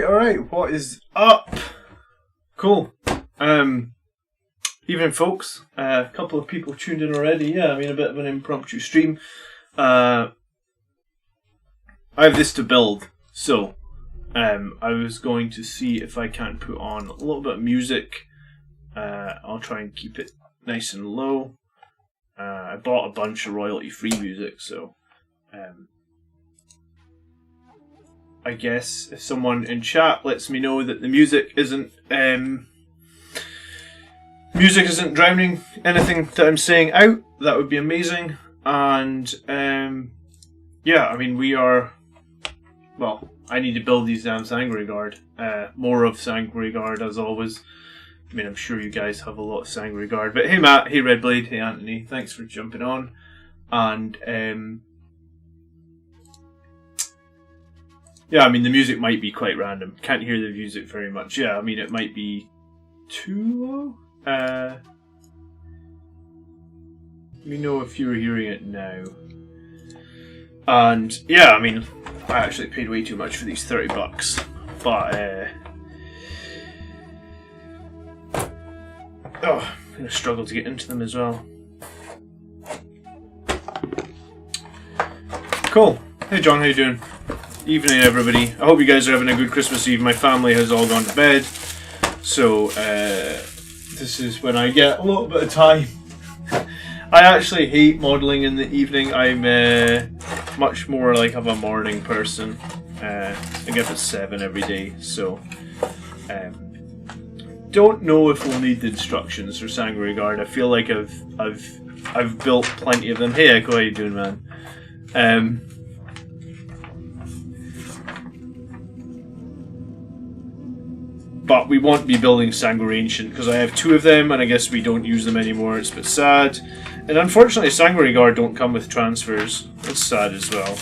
Alright, what is up? Cool. Evening folks. A couple of people tuned in already. Yeah, I mean a bit of an impromptu stream. I have this to build, so I was going to see if I can put on a little bit of music. I'll try and keep it nice and low. I bought a bunch of royalty-free music, so I guess if someone in chat lets me know that the music isn't drowning anything that I'm saying out, that would be amazing. And yeah, I mean I need to build these damn Sangre Guard. More of Sangre Guard as always. I mean, I'm sure you guys have a lot of Sangre Guard. But hey Matt, hey Redblade, hey Anthony, thanks for jumping on. And yeah, I mean the music might be quite random. Can't hear the music very much. Yeah, I mean it might be too low. Let me know if you're hearing it now. And yeah, I mean I actually paid way too much for these $30, but I'm gonna struggle to get into them as well. Cool. Hey John, how you doing? Evening everybody. I hope you guys are having a good Christmas Eve. My family has all gone to bed, so this is when I get a little bit of time. I actually hate modelling in the evening. I'm much more like of a morning person. I get up at 7 every day, so don't know if we'll need the instructions for Sangre Guard. I feel like I've built plenty of them. Hey Echo, how you doing, man? But we won't be building Sangre Ancient because I have 2 of them and I guess we don't use them anymore. It's a bit sad. And unfortunately Sangre Guard don't come with transfers. That's sad as well.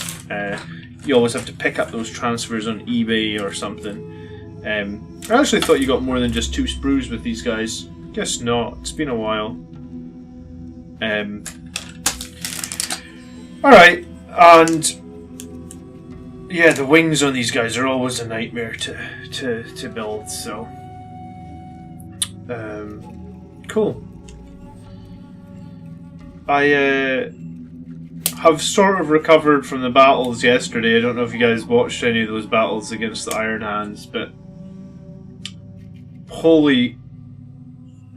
You always have to pick up those transfers on eBay or something. I actually thought you got more than just 2 sprues with these guys. Guess not. It's been a while. Alright, and yeah, the wings on these guys are always a nightmare to build, so cool. I have sort of recovered from the battles yesterday. I don't know if you guys watched any of those battles against the Iron Hands, but holy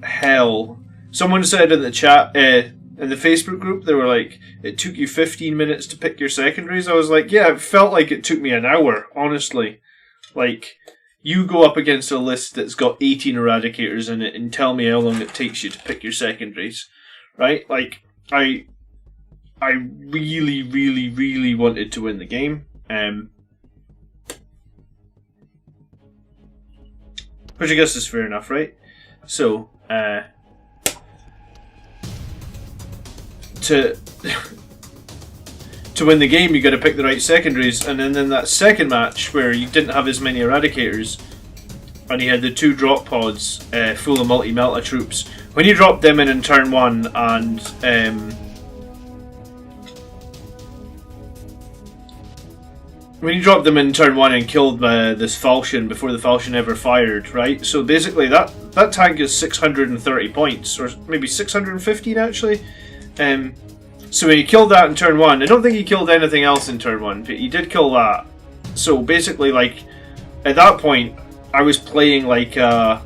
hell. Someone said in the chat, in the Facebook group, they were like, it took you 15 minutes to pick your secondaries. I was like, yeah, it felt like it took me an hour, honestly. Like, you go up against a list that's got 18 Eradicators in it and tell me how long it takes you to pick your secondaries, right? Like, I really, really, really wanted to win the game. Which I guess is fair enough, right? So, to win the game, you got to pick the right secondaries, and then in that second match where you didn't have as many Eradicators, and he had the 2 drop pods full of multi-melta troops. When you dropped them in turn 1, and when you dropped them in turn 1 and killed this Falchion before the Falchion ever fired, right? So basically, that tank is 630 points, or maybe 615 actually. So when he killed that in turn 1, I don't think he killed anything else in turn 1, but he did kill that. So basically, like, at that point, I was playing like a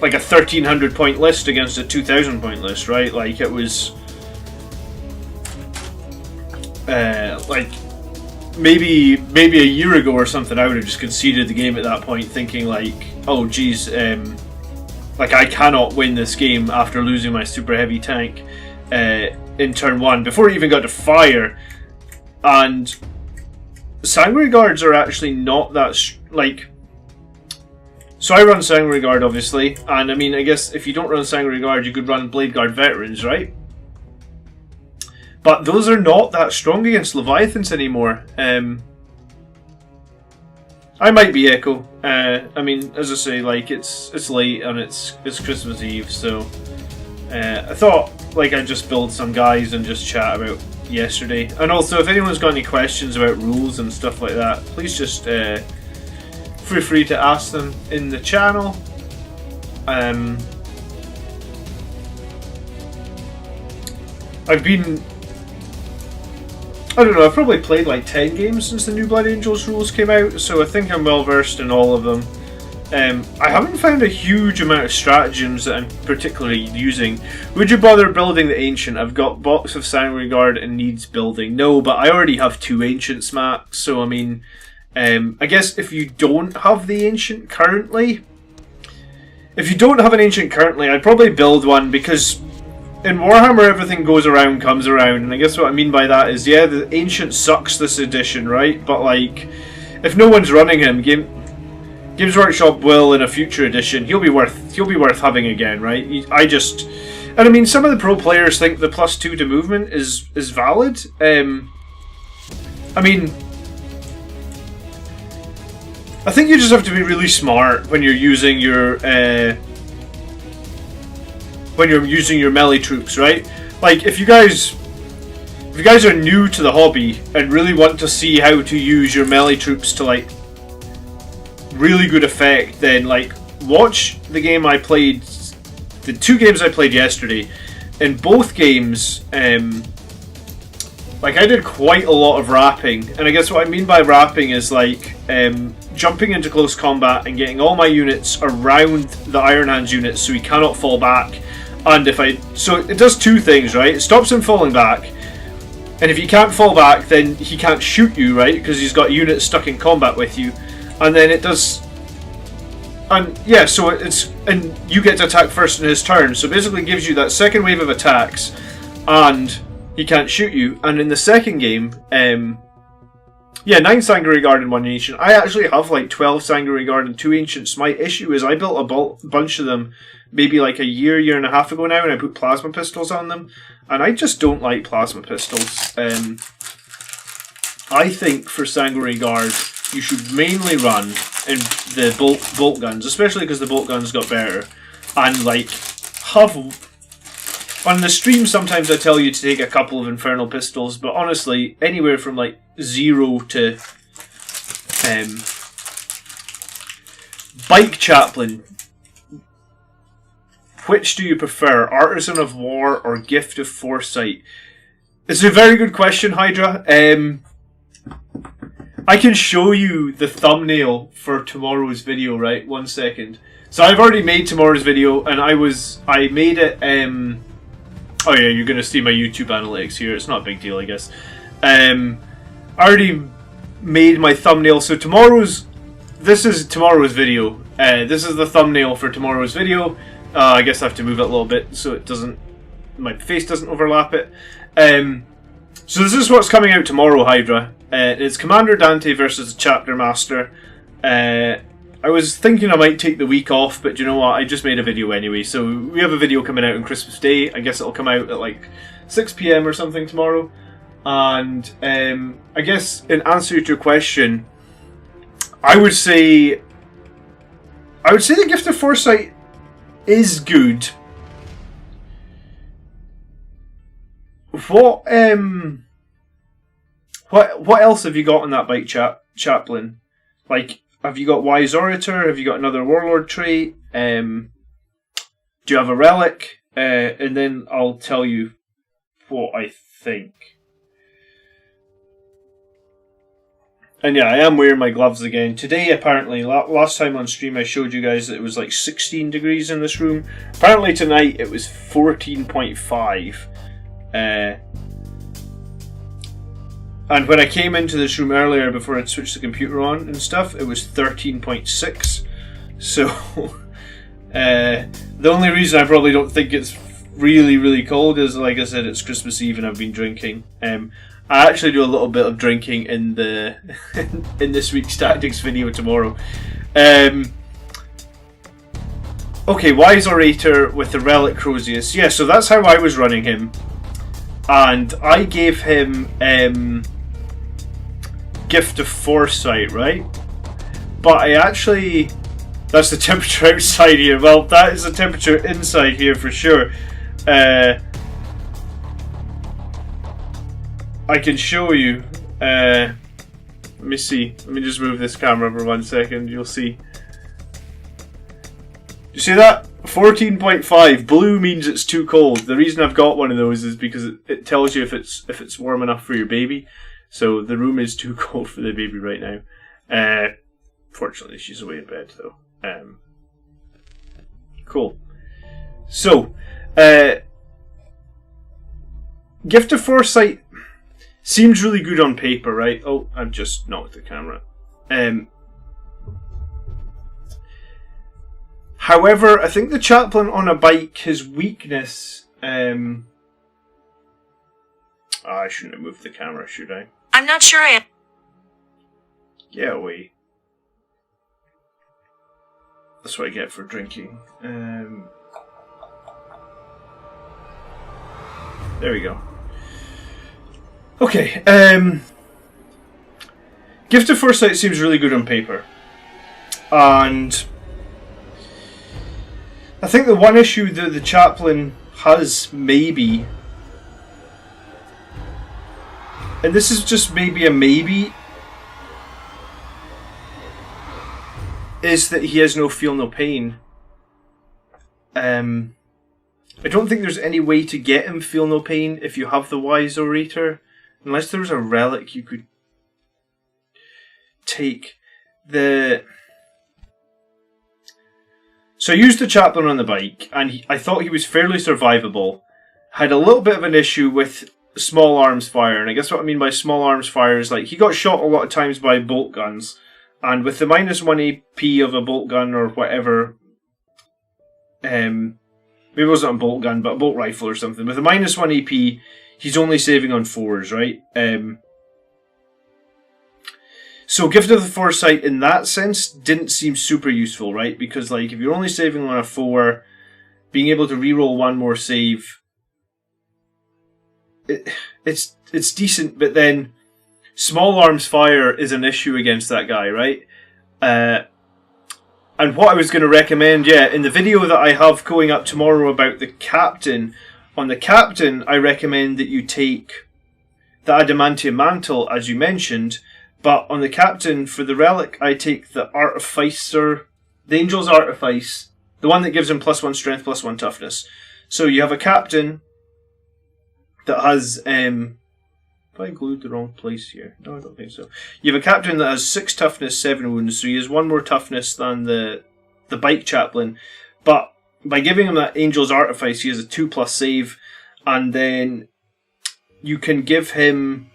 1300 point list against a 2000 point list, right? Like, it was like maybe a year ago or something, I would have just conceded the game at that point, thinking like, oh geez, like I cannot win this game after losing my super heavy tank in turn 1 before it even got to fire. And Sangre Guards are actually not that like. So I run Sangre Guard obviously, and I mean I guess if you don't run Sangre Guard, you could run Blade Guard Veterans, right? But those are not that strong against Leviathans anymore. I might be Echo. I mean, as I say, like it's late and it's Christmas Eve, so I thought like I'd just build some guys and just chat about yesterday. And also, if anyone's got any questions about rules and stuff like that, please just feel free to ask them in the channel. I've been... I don't know, I've probably played like 10 games since the new Blood Angels rules came out, so I think I'm well versed in all of them. I haven't found a huge amount of stratagems that I'm particularly using. Would you bother building the Ancient? I've got Box of Sanguinary Guard and needs building. No, but I already have 2 Ancients max, so I mean... I guess if you don't have the Ancient currently... If you don't have an Ancient currently, I'd probably build one, because... in Warhammer, everything goes around, comes around, and I guess what I mean by that is, yeah, the Ancient sucks this edition, right? But, like, if no one's running him, Games Workshop will, in a future edition, he'll be worth having again, right? And I mean, some of the pro players think the +2 to movement is valid. I mean, I think you just have to be really smart when you're using your melee troops, right? Like, if you guys are new to the hobby and really want to see how to use your melee troops to, like, really good effect, then, like, watch the game I played, the 2 games I played yesterday. In both games, like, I did quite a lot of wrapping, and I guess what I mean by wrapping is, like, jumping into close combat and getting all my units around the Iron Hands units so he cannot fall back. And so it does 2 things, right? It stops him falling back, and if he can't fall back, then he can't shoot you, right? Because he's got units stuck in combat with you. And then it does, and yeah, so and you get to attack first in his turn. So basically, it gives you that second wave of attacks, and he can't shoot you. And in the second game, yeah, 9 Sanguinary Guard and 1 Ancient. I actually have like 12 Sanguinary Guard and 2 Ancients. My issue is I built a bunch of them maybe like a year and a half ago now, and I put plasma pistols on them, and I just don't like plasma pistols. I think for Sanguinary Guard, you should mainly run in the bolt guns, especially because the bolt guns got better. And, like, on the stream sometimes I tell you to take a couple of Infernal Pistols, but honestly, anywhere from like 0 to Bike Chaplain. Which do you prefer, Artisan of War or Gift of Foresight? It's a very good question, Hydra. I can show you the thumbnail for tomorrow's video, right? 1 second. So I've already made tomorrow's video, and I made it, oh yeah, you're going to see my YouTube analytics here. It's not a big deal, I guess. I already made my thumbnail, so this is tomorrow's video. This is the thumbnail for tomorrow's video. I guess I have to move it a little bit so it doesn't, my face doesn't overlap it. So this is what's coming out tomorrow, Hydra. It's Commander Dante versus the Chapter Master. I was thinking I might take the week off, but you know what? I just made a video anyway. So we have a video coming out on Christmas Day. I guess it'll come out at like 6 PM or something tomorrow. And I guess in answer to your question, I would say the Gift of Foresight is good. What else have you got on that Bike Chaplain? Like, have you got Wise Orator? Have you got another Warlord trait? Do you have a Relic? And then I'll tell you what I think. And yeah, I am wearing my gloves again. Today, apparently, last time on stream I showed you guys that it was like 16 degrees in this room. Apparently tonight it was 14.5. And when I came into this room earlier before I'd switched the computer on and stuff, it was 13.6. So, the only reason I probably don't think it's really, really cold is, like I said, it's Christmas Eve and I've been drinking. I actually do a little bit of drinking in the in this week's tactics video tomorrow. Okay, Wise Orator with the Relic Crozius. Yeah, so that's how I was running him. And I gave him Gift of Foresight, right? But I actually... That's the temperature outside here. Well, that is the temperature inside here for sure. I can show you. Let me see. Let me just move this camera for 1 second. You'll see. You see that? 14.5. Blue means it's too cold. The reason I've got one of those is because it tells you if it's warm enough for your baby. So the room is too cold for the baby right now. Fortunately, she's away in bed though. Cool. So, Gift of Foresight seems really good on paper, right? Oh, I've just knocked the camera. However, I think the chaplain on a bike, his weakness... I shouldn't have moved the camera, should I? I'm not sure I... Get away. That's what I get for drinking. There we go. Okay. Gift of Foresight seems really good on paper. And I think the one issue that the chaplain has, maybe, and this is just maybe a maybe, is that he has no feel, no pain. I don't think there's any way to get him feel no pain if you have the Wise Orator, unless there was a relic you could take. So I used the chaplain on the bike, and I thought he was fairly survivable. Had a little bit of an issue with small arms fire, and I guess what I mean by small arms fire is like he got shot a lot of times by bolt guns, and with the -1 AP of a bolt gun or whatever, maybe it wasn't a bolt gun, but a bolt rifle or something. With a -1 AP, he's only saving on 4s, right? So Gift of the Foresight in that sense didn't seem super useful, right? Because like if you're only saving on a 4, being able to reroll one more save, it's decent, but then small arms fire is an issue against that guy, right? And what I was going to recommend, in the video that I have going up tomorrow about the captain, on the captain I recommend that you take the Adamantium Mantle, as you mentioned, but on the captain, for the relic, I take the Artificer, the Angel's Artifice, the one that gives him +1 strength, +1 toughness. So you have a captain that has... have I glued the wrong place here? No, I don't think so. You have a captain that has 6 toughness, 7 wounds, so he has 1 more toughness than the bike chaplain. But by giving him that Angel's Artifice, he has a 2+ save, and then you can give him...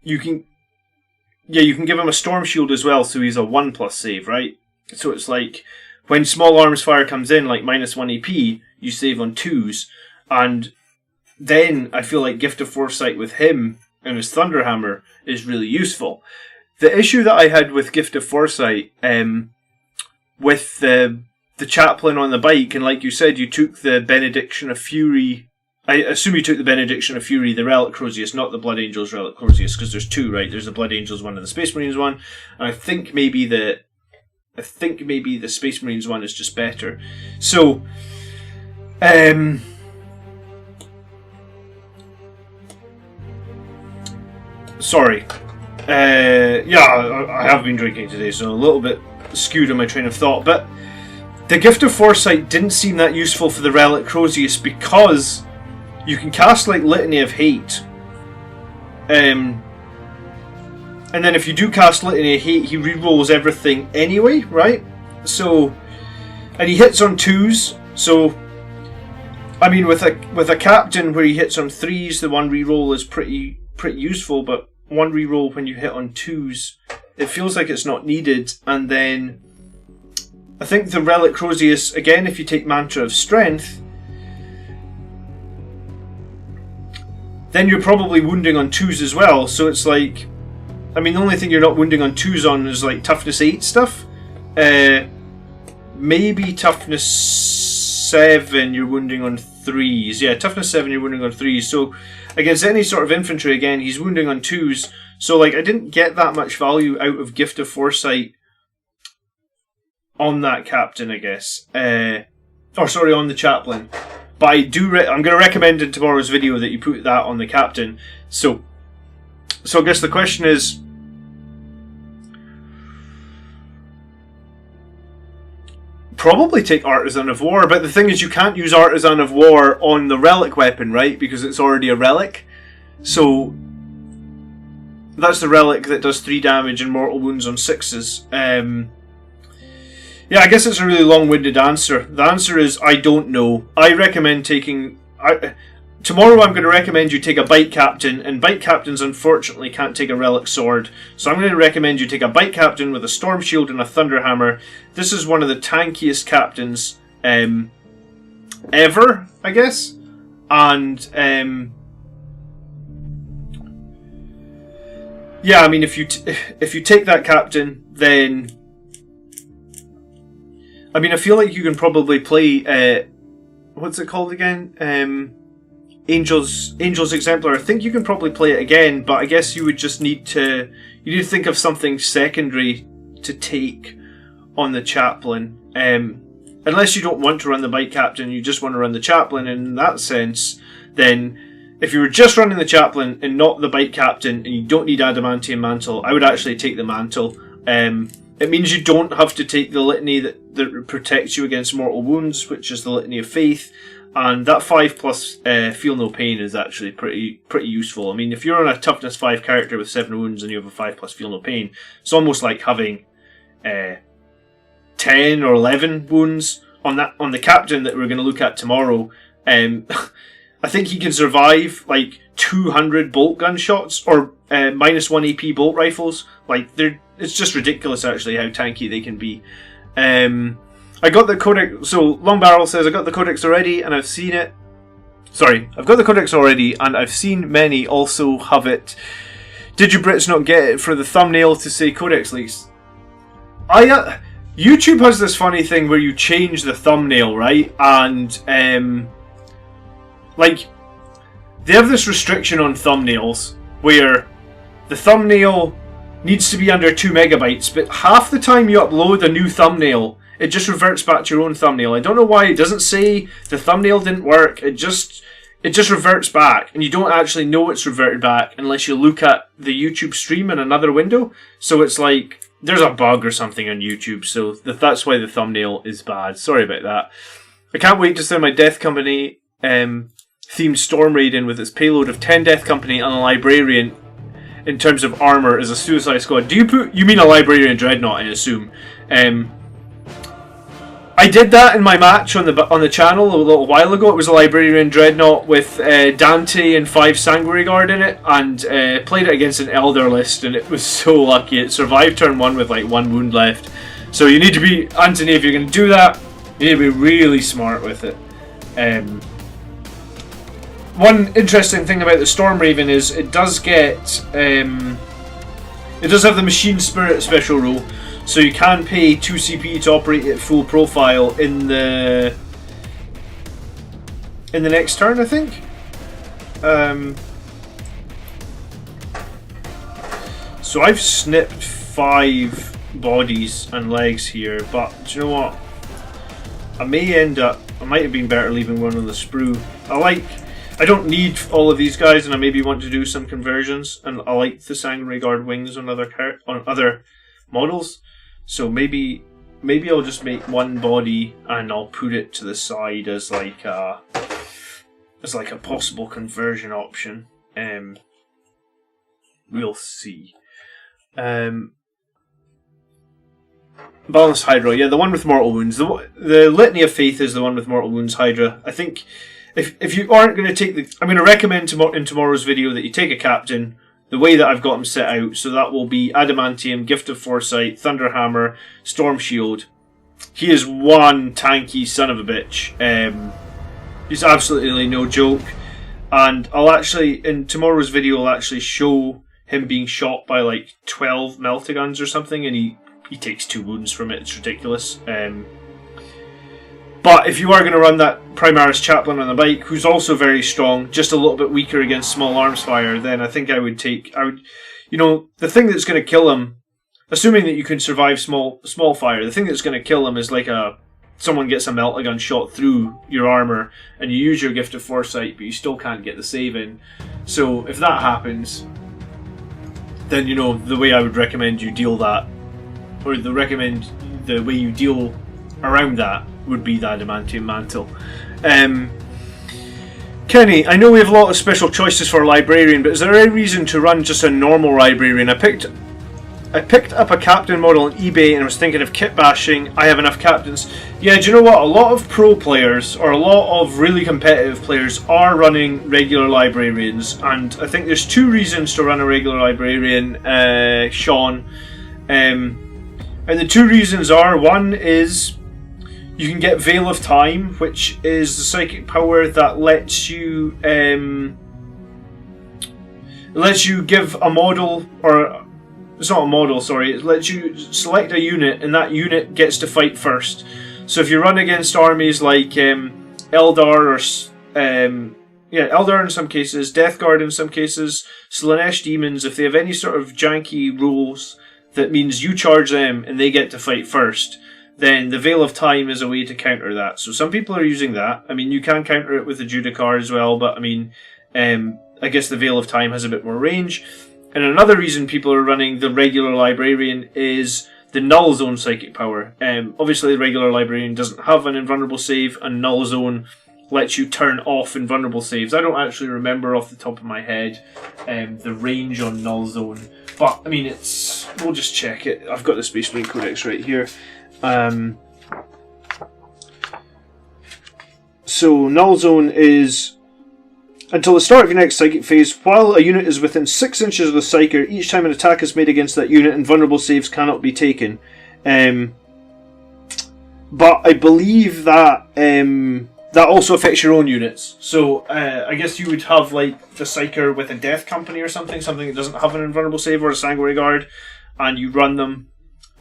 You can give him a Storm Shield as well, so he's a 1+ save, right? So it's like, when small arms fire comes in, like -1 AP, you save on 2s, and then I feel like Gift of Foresight with him and his Thunderhammer is really useful. The issue that I had with Gift of Foresight, with the chaplain on the bike, and like you said, you took the Benediction of Fury. I assume you took the Benediction of Fury, the Relic Crozius, not the Blood Angels Relic Crozius, because there's 2, right? There's the Blood Angels one and the Space Marines one, and I think maybe the Space Marines one is just better. So, sorry. I have been drinking today, so a little bit skewed on my train of thought, but the Gift of Foresight didn't seem that useful for the Relic Crozius because you can cast like Litany of Hate, and then if you do cast Litany of Hate, he rerolls everything anyway, right? So, and he hits on 2s, so I mean with a captain where he hits on 3s, the 1 reroll is pretty useful, but 1 reroll when you hit on 2s, it feels like it's not needed. And then I think the Relic Crozius, again, if you take Mantra of Strength, then you're probably wounding on 2s as well. So it's like, I mean, the only thing you're not wounding on 2s on is like Toughness 8 stuff. Maybe Toughness 7 you're wounding on 3s. Yeah, Toughness 7 you're wounding on 3s. So against any sort of infantry, again, he's wounding on 2s. So like, I didn't get that much value out of Gift of Foresight on that captain, I guess. or sorry, on the chaplain. But I'm going to recommend in tomorrow's video that you put that on the captain. So I guess the question is, probably take Artisan of War, but the thing is you can't use Artisan of War on the relic weapon, right? Because it's already a relic. So that's the relic that does 3 damage and mortal wounds on 6s. Yeah, I guess it's a really long-winded answer. The answer is, I don't know. I recommend taking... Tomorrow I'm going to recommend you take a Bite Captain, and Bite Captains unfortunately can't take a Relic Sword. So I'm going to recommend you take a Bite Captain with a Storm Shield and a Thunder Hammer. This is one of the tankiest captains ever, I guess. And yeah, I mean, if you take that captain, then I mean, I feel like you can probably play what's it called again? Angel's Exemplar. I think you can probably play it again, but I guess you would just need to think of something secondary to take on the chaplain. Unless you don't want to run the Bite Captain, you just want to run the chaplain. And in that sense, then if you were just running the chaplain and not the Bite Captain, and you don't need Adamantium Mantle, I would actually take the Mantle. It means you don't have to take the Litany that protects you against mortal wounds, which is the Litany of Faith. And that 5+ Feel No Pain is actually pretty useful. I mean, if you're on a Toughness 5 character with 7 wounds and you have a 5+ Feel No Pain, it's almost like having 10 or 11 wounds on the captain that we're going to look at tomorrow. I think he can survive like 200 bolt gunshots or -1 AP bolt rifles. Like it's just ridiculous actually how tanky they can be. I got the Codex, so Long Barrel says, I got the Codex already and I've seen it. Sorry, I've got the Codex already and I've seen many also have it. Did you Brits not get it for the thumbnail to say Codex leaks? YouTube has this funny thing where you change the thumbnail, right? And, like, they have this restriction on thumbnails where the thumbnail needs to be under 2 megabytes, but half the time you upload a new thumbnail, it just reverts back to your own thumbnail. I don't know why. It doesn't say the thumbnail didn't work. It just reverts back, and you don't actually know it's reverted back unless you look at the YouTube stream in another window. So it's like there's a bug or something on YouTube. So that's why the thumbnail is bad. Sorry about that. I can't wait to send my Death Company themed Storm Raid in with its payload of 10 Death Company and a Librarian in terms of armor as a Suicide Squad. You mean a Librarian Dreadnought, I assume? I did that in my match on the channel a little while ago. It was a Librarian Dreadnought with Dante and 5 Sanguinary Guard in it, and played it against an Elder list, and it was so lucky. It survived turn 1 with like 1 wound left. So you need to be, Anthony, if you're going to do that, you need to be really smart with it. One interesting thing about the Storm Raven is it does get, it does have the Machine Spirit special rule. So you can pay 2 CP to operate at full profile in the next turn, I think. So I've snipped 5 bodies and legs here, but do you know what? I might have been better leaving one on the sprue. I don't need all of these guys, and I maybe want to do some conversions, and I like the Sanguinary Guard wings on other models. So maybe I'll just make one body and I'll put it to the side as like a possible conversion option. We'll see. Balanced Hydra, yeah, the one with mortal wounds. The Litany of Faith is the one with mortal wounds Hydra. I think if you aren't going to take I'm going to recommend in tomorrow's video that you take a captain the way that I've got him set out. So that will be Adamantium, Gift of Foresight, Thunderhammer, Storm Shield. He is one tanky son of a bitch. He's absolutely no joke. And in tomorrow's video, I'll actually show him being shot by like 12 Meltiguns or something, and he takes 2 wounds from it. It's ridiculous. But if you are going to run that Primaris Chaplain on the bike, who's also very strong, just a little bit weaker against small arms fire, then I think the thing that's going to kill him, assuming that you can survive small fire, the thing that's going to kill him is like a someone gets a melt-a-gun shot through your armor and you use your Gift of Foresight, but you still can't get the save in. So if that happens, then the way I would recommend you deal that, or the way you deal around that, would be the Adamantium Mantle. Kenny, I know we have a lot of special choices for a librarian, but is there any reason to run just a normal librarian? I picked up a captain model on eBay and I was thinking of kit bashing. I have enough captains. Yeah, do you know what? A lot of pro players, or a lot of really competitive players, are running regular librarians, and I think there's two reasons to run a regular librarian, Sean. And the two reasons are, one is you can get Veil of Time, which is the psychic power that lets you give a model, or it's not a model, sorry, it lets you select a unit and that unit gets to fight first. So if you run against armies like Eldar, or Eldar in some cases, Death Guard in some cases, Slanesh Demons, if they have any sort of janky rules that means you charge them and they get to fight first, then the Veil of Time is a way to counter that. So some people are using that. I mean, you can counter it with the Judicar as well, but I mean, I guess the Veil of Time has a bit more range. And another reason people are running the regular librarian is the Null Zone psychic power. Obviously, the regular librarian doesn't have an invulnerable save, and Null Zone lets you turn off invulnerable saves. I don't actually remember off the top of my head the range on Null Zone, but I mean, we'll just check it. I've got the Space Marine Codex right here. So Null Zone is until the start of your next psychic phase, while a unit is within 6 inches of the psyker, each time an attack is made against that unit, invulnerable saves cannot be taken. But I believe that that also affects your own units. So I guess you would have like the psyker with a Death Company or something that doesn't have an invulnerable save, or a Sanguinary Guard, and you run them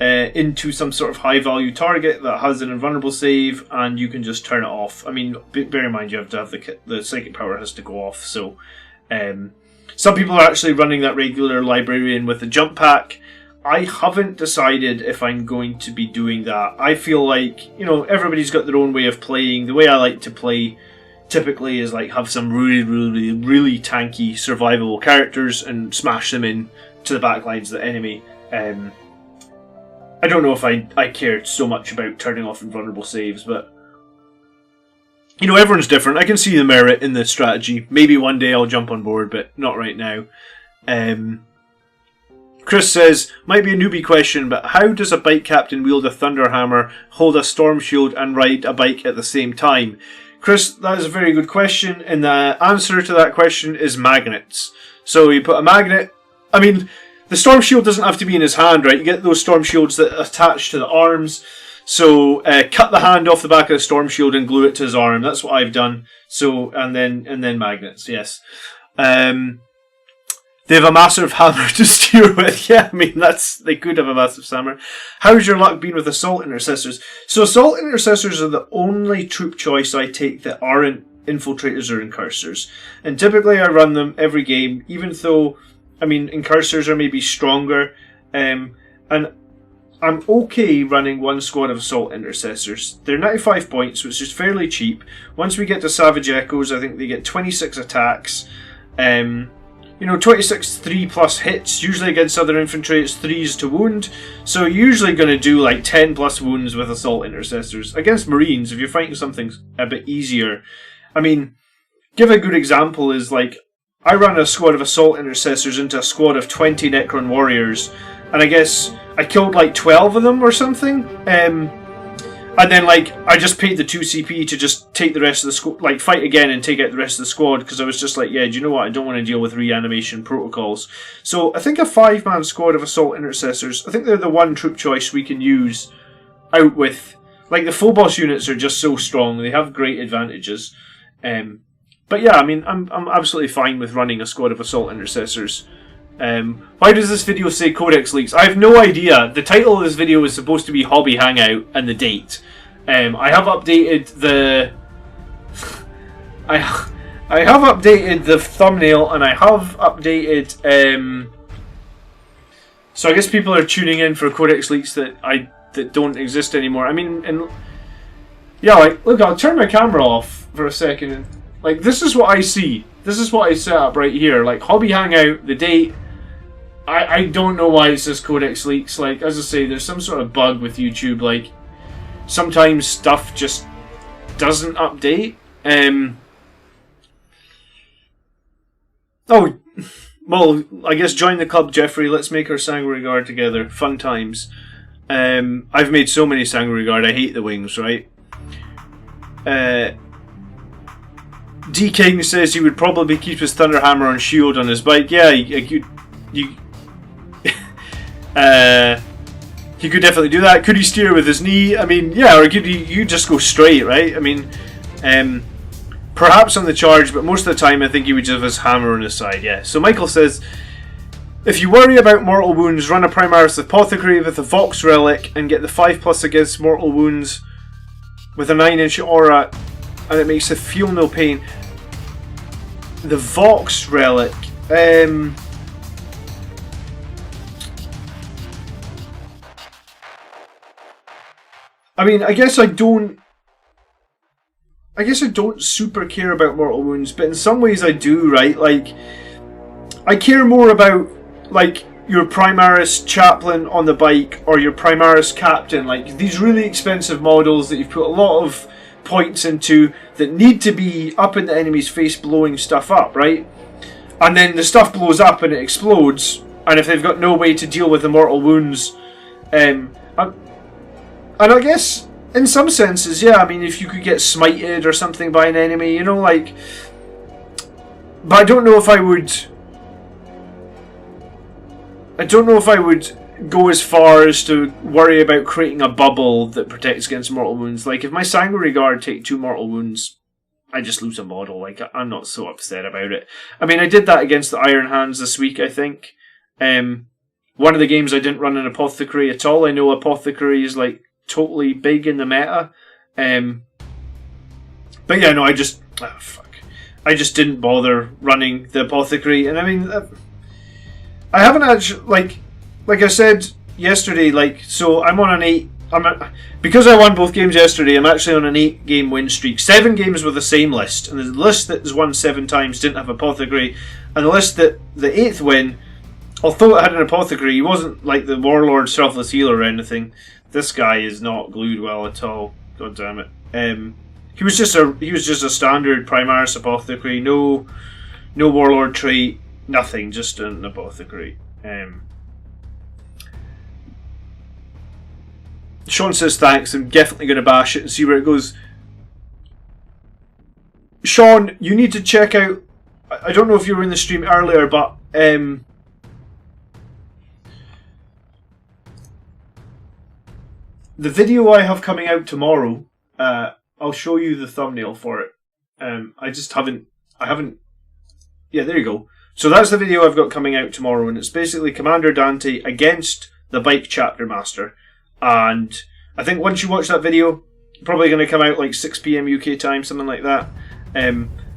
into some sort of high value target that has an invulnerable save, and you can just turn it off. I mean, bear in mind you have to have the psychic power has to go off. So some people are actually running that regular librarian with the jump pack. I haven't decided if I'm going to be doing that. I feel like, everybody's got their own way of playing. The way I like to play typically is like have some really, really, really tanky survivable characters and smash them in to the back lines of the enemy. I don't know if I cared so much about turning off invulnerable saves, but everyone's different. I can see the merit in this strategy. Maybe one day I'll jump on board, but not right now. Chris says, might be a newbie question, but how does a bike captain wield a Thunderhammer, hold a Storm Shield, and ride a bike at the same time? Chris, that is a very good question, and the answer to that question is magnets. So you put a magnet. I mean, the Storm Shield doesn't have to be in his hand, right? You get those Storm Shields that attach to the arms. So cut the hand off the back of the Storm Shield and glue it to his arm. That's what I've done. So and then magnets, yes. They have a massive hammer to steer with. Yeah, I mean, they could have a massive hammer. How's your luck been with Assault Intercessors? So Assault Intercessors are the only troop choice I take that aren't Infiltrators or Incursors. And typically I run them every game, even though, I mean, Incursors are maybe stronger. And I'm okay running one squad of Assault Intercessors. They're 95 points, which is fairly cheap. Once we get to Savage Echoes, I think they get 26 attacks. 26 3+ hits. Usually against other infantry, it's 3s to wound. So you're usually going to do like 10+ wounds with Assault Intercessors. Against Marines, if you're fighting something a bit easier. I mean, give a good example is like, I ran a squad of Assault Intercessors into a squad of 20 Necron Warriors, and I guess I killed like 12 of them or something. And then I just paid the 2 CP to just take the rest of the squad, fight again and take out the rest of the squad, because I was just like, yeah, do you know what? I don't want to deal with reanimation protocols. So I think a 5-man squad of Assault Intercessors, I think they're the one troop choice we can use out with. Like, the Phobos units are just so strong. They have great advantages. But yeah, I mean, I'm absolutely fine with running a squad of Assault Intercessors. Why does this video say Codex leaks? I have no idea. The title of this video is supposed to be Hobby Hangout and the date. I have updated the I have updated the thumbnail, and I have updated so I guess people are tuning in for Codex leaks that don't exist anymore. I mean, Yeah, like, look, I'll turn my camera off for a second. Like, this is what I see. This is what I set up right here. Like, Hobby Hangout, the date. I don't know why it says Codex Leaks. Like, as I say, there's some sort of bug with YouTube. Like, sometimes stuff just doesn't update. Oh, well, I guess join the club, Jeffrey. Let's make our Sangregard together. Fun times. I've made so many Sangregard. I hate the wings, right? D King says he would probably keep his Thunderhammer on shield on his bike. Yeah, you he could definitely do that. Could he steer with his knee? I mean, yeah, or could you just go straight, right? I mean, perhaps on the charge, but most of the time I think he would just have his hammer on his side, yeah. So Michael says, if you worry about mortal wounds, run a Primaris Apothecary with a Vox Relic and get the 5+ against mortal wounds with a 9-inch aura, and it makes it feel no pain. The Vox Relic, I mean, I guess I don't super care about mortal wounds, but in some ways I do, right? Like, I care more about, like, your Primaris Chaplain on the bike or your Primaris Captain, like these really expensive models that you've put a lot of points into that need to be up in the enemy's face blowing stuff up, right? And then the stuff blows up and it explodes, and if they've got no way to deal with the mortal wounds, and I guess in some senses, yeah, I mean, if you could get smited or something by an enemy, you know, like, but I don't know if I would go as far as to worry about creating a bubble that protects against mortal wounds. Like, if my Sangregard take 2 mortal wounds, I just lose a model. Like, I'm not so upset about it. I mean, I did that against the Iron Hands this week, I think. One of the games I didn't run an Apothecary at all. I know Apothecary is, like, totally big in the meta. But yeah, no, I just didn't bother running the Apothecary. And I mean, I haven't actually, like I said yesterday, like, so I'm on an 8, because I won both games yesterday, I'm actually on an 8-game win streak. 7 games with the same list, and the list that has won 7 times didn't have Apothecary, and the list that the 8th win, although it had an Apothecary, he wasn't like the Warlord Selfless Healer or anything. This guy is not glued well at all. God damn it. He was just a standard Primaris Apothecary, no Warlord trait, nothing, just an Apothecary. Sean says thanks, I'm definitely going to bash it and see where it goes. Sean, you need to check out, I don't know if you were in the stream earlier, but the video I have coming out tomorrow, I'll show you the thumbnail for it. I haven't, yeah, there you go. So that's the video I've got coming out tomorrow, and it's basically Commander Dante against the Bike Chapter Master. And I think once you watch that video, probably going to come out like 6 PM UK time, something like that. I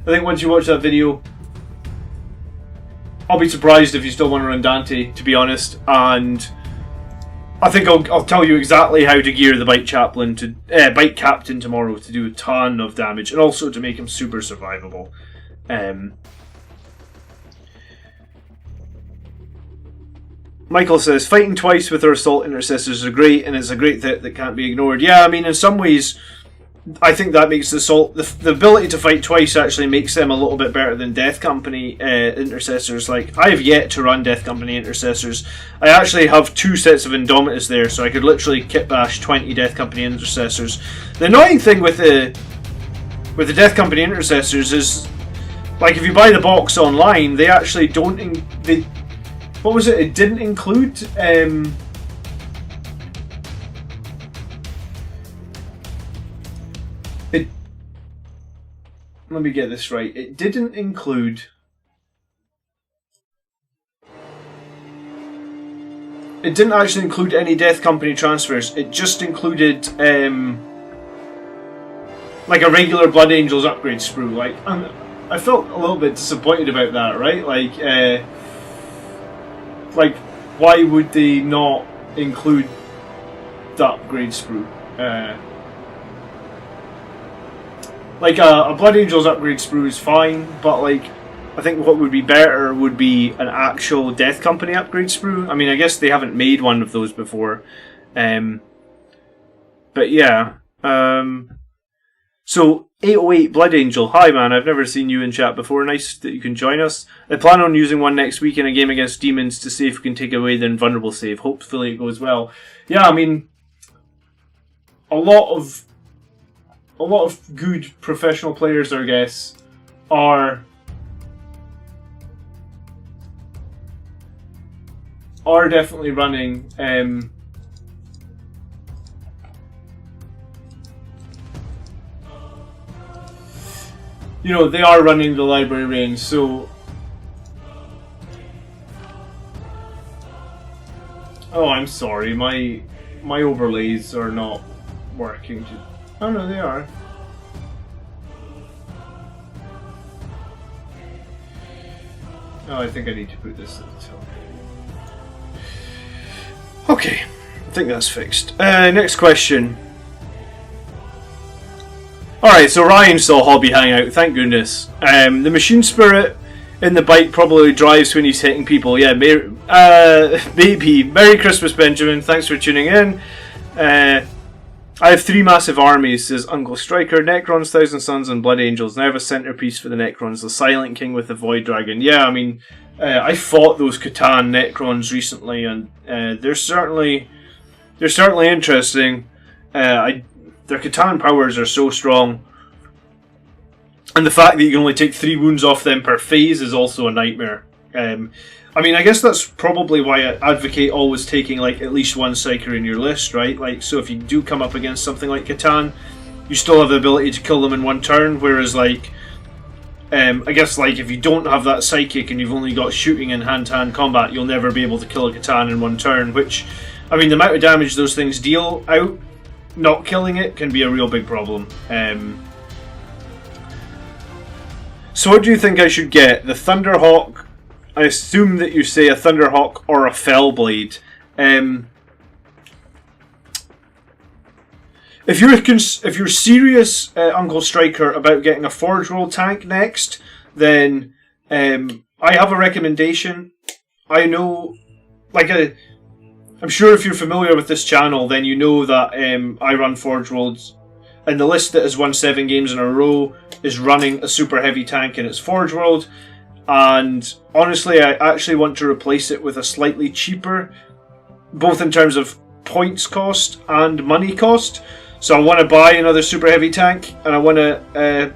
think once you watch that video, I'll be surprised if you still want to run Dante, to be honest. And I think I'll tell you exactly how to gear the Bike Chaplain to Bike Captain tomorrow to do a ton of damage, and also to make him super survivable. Michael says, fighting twice with our Assault Intercessors are great, and it's a great threat that can't be ignored. Yeah, I mean, in some ways, I think that makes the Assault... The ability to fight twice actually makes them a little bit better than Death Company Intercessors. Like, I have yet to run Death Company Intercessors. I actually have 2 sets of Indomitus there, so I could literally kit bash 20 Death Company Intercessors. The annoying thing with the Death Company Intercessors is, like, if you buy the box online, they actually don't... What was it? It didn't include... Let me get this right. It didn't include... It didn't actually include any Death Company transfers. It just included like a regular Blood Angels upgrade sprue. Like, I felt a little bit disappointed about that, right? Like, why would they not include the upgrade sprue? Like a Blood Angels upgrade sprue is fine, but like I think what would be better would be an actual Death Company upgrade sprue. I mean, I guess they haven't made one of those before, but yeah. So 808 Blood Angel, hi man, I've never seen you in chat before. Nice that you can join us. I plan on using one next week in a game against demons to see if we can take away the invulnerable save. Hopefully it goes well. Yeah, I mean, a lot of good professional players, I guess, are definitely running you know, they are running the library range, so oh, I'm sorry, my overlays are not working. Oh no, they are. Oh, I think I need to put this at the top. Okay, I think that's fixed. Next question. Alright, so Ryan saw Hobby Hangout, thank goodness. The machine spirit in the bike probably drives when he's hitting people. Yeah, maybe. Merry Christmas, Benjamin. Thanks for tuning in. I have 3 massive armies, says Uncle Striker. Necrons, Thousand Suns, and Blood Angels. And I have a centerpiece for the Necrons, the Silent King with the Void Dragon. Yeah, I mean, I fought those Catan Necrons recently, and they're certainly interesting. Their Catan powers are so strong. And the fact that you can only take 3 wounds off them per phase is also a nightmare. I mean, I guess that's probably why I advocate always taking like at least one Psyker in your list, right? Like, so if you do come up against something like Catan, you still have the ability to kill them in one turn, whereas like, I guess like if you don't have that Psychic and you've only got shooting and hand-to-hand combat, you'll never be able to kill a Catan in one turn, which, I mean, the amount of damage those things deal out, not killing it, can be a real big problem. So what do you think I should get? The Thunderhawk? I assume that you say a Thunderhawk or a Fellblade. If you're serious, Uncle Striker, about getting a Forge World tank next, then I have a recommendation. I know, I'm sure if you're familiar with this channel, then you know that I run Forge Worlds, and the list that has won 7 games in a row is running a super heavy tank in its Forge World. And honestly, I actually want to replace it with a slightly cheaper, both in terms of points cost and money cost. So I want to buy another super heavy tank, and I want to.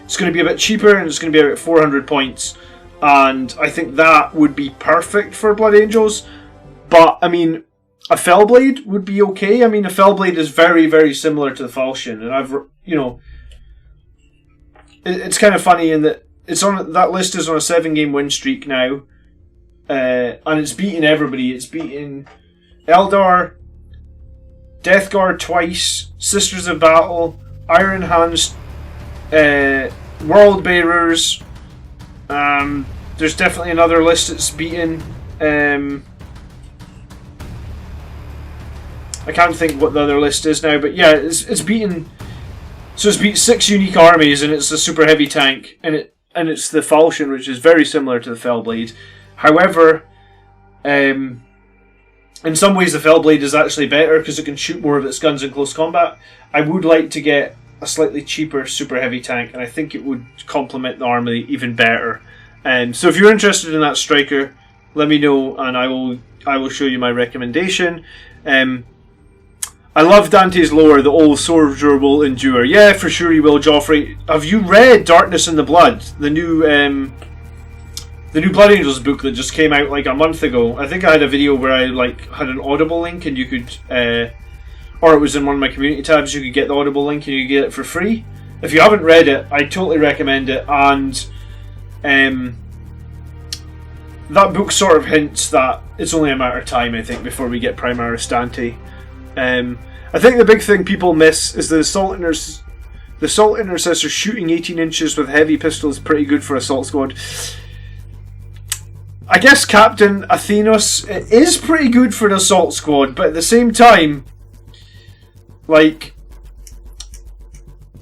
It's going to be a bit cheaper, and it's going to be about 400 points. And I think that would be perfect for Blood Angels. But I mean, a Fellblade would be okay. I mean, a Fellblade is very, very similar to the Falchion, and it's kind of funny in that. It's on that list is on a 7-game win streak now, and it's beaten everybody. It's beaten Eldar, Deathguard twice, Sisters of Battle, Iron Hands, World Bearers. There's definitely another list that's beaten. I can't think what the other list is now, but yeah, it's beaten. So it's beat 6 unique armies, and it's a super heavy tank, and it's the Falchion, which is very similar to the Fellblade. However, in some ways the Fellblade is actually better because it can shoot more of its guns in close combat. I would like to get a slightly cheaper super heavy tank, and I think it would complement the army even better. So if you're interested in that, Striker, let me know, and I will show you my recommendation. I love Dante's lore. The old soldier will endure. Yeah, for sure he will, Joffrey. Have you read Darkness in the Blood? The new Blood Angels book that just came out like a month ago. I think I had a video where I had an Audible link, and you could, or it was in one of my community tabs. You could get the Audible link and you could get it for free. If you haven't read it, I totally recommend it. And that book sort of hints that it's only a matter of time, I think, before we get Primaris Dante. I think the big thing people miss is the Assault Intercessor shooting 18 inches with heavy pistols is pretty good for Assault Squad. I guess Captain Athenos is pretty good for an Assault Squad, but at the same time,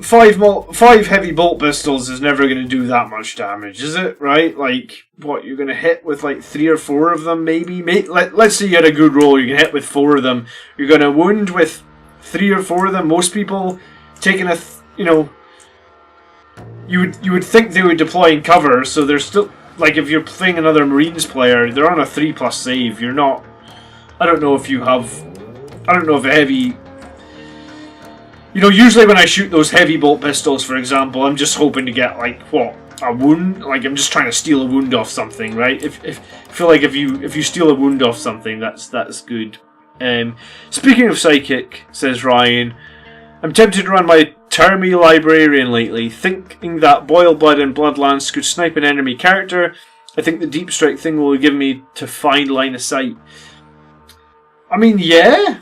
five heavy bolt pistols is never going to do that much damage, is it? Right? Like, what, you're going to hit with like 3 or 4 of them, maybe? Let's say you had a good roll, you can hit with 4 of them. You're going to wound with 3 or 4 of them. Most people taking you would think they would deploy in cover, so they're still, like, if you're playing another Marines player, they're on a 3+ save. You're not, I don't know if a heavy, usually when I shoot those heavy bolt pistols, for example, I'm just hoping to get, like, what, a wound? Like, I'm just trying to steal a wound off something, right? If I feel like if you steal a wound off something, that's good. Speaking of psychic, says Ryan, I'm tempted to run my Termi Librarian lately, thinking that Boil Blood and Bloodlance could snipe an enemy character. I think the Deep Strike thing will give me to find line of sight. I mean, yeah.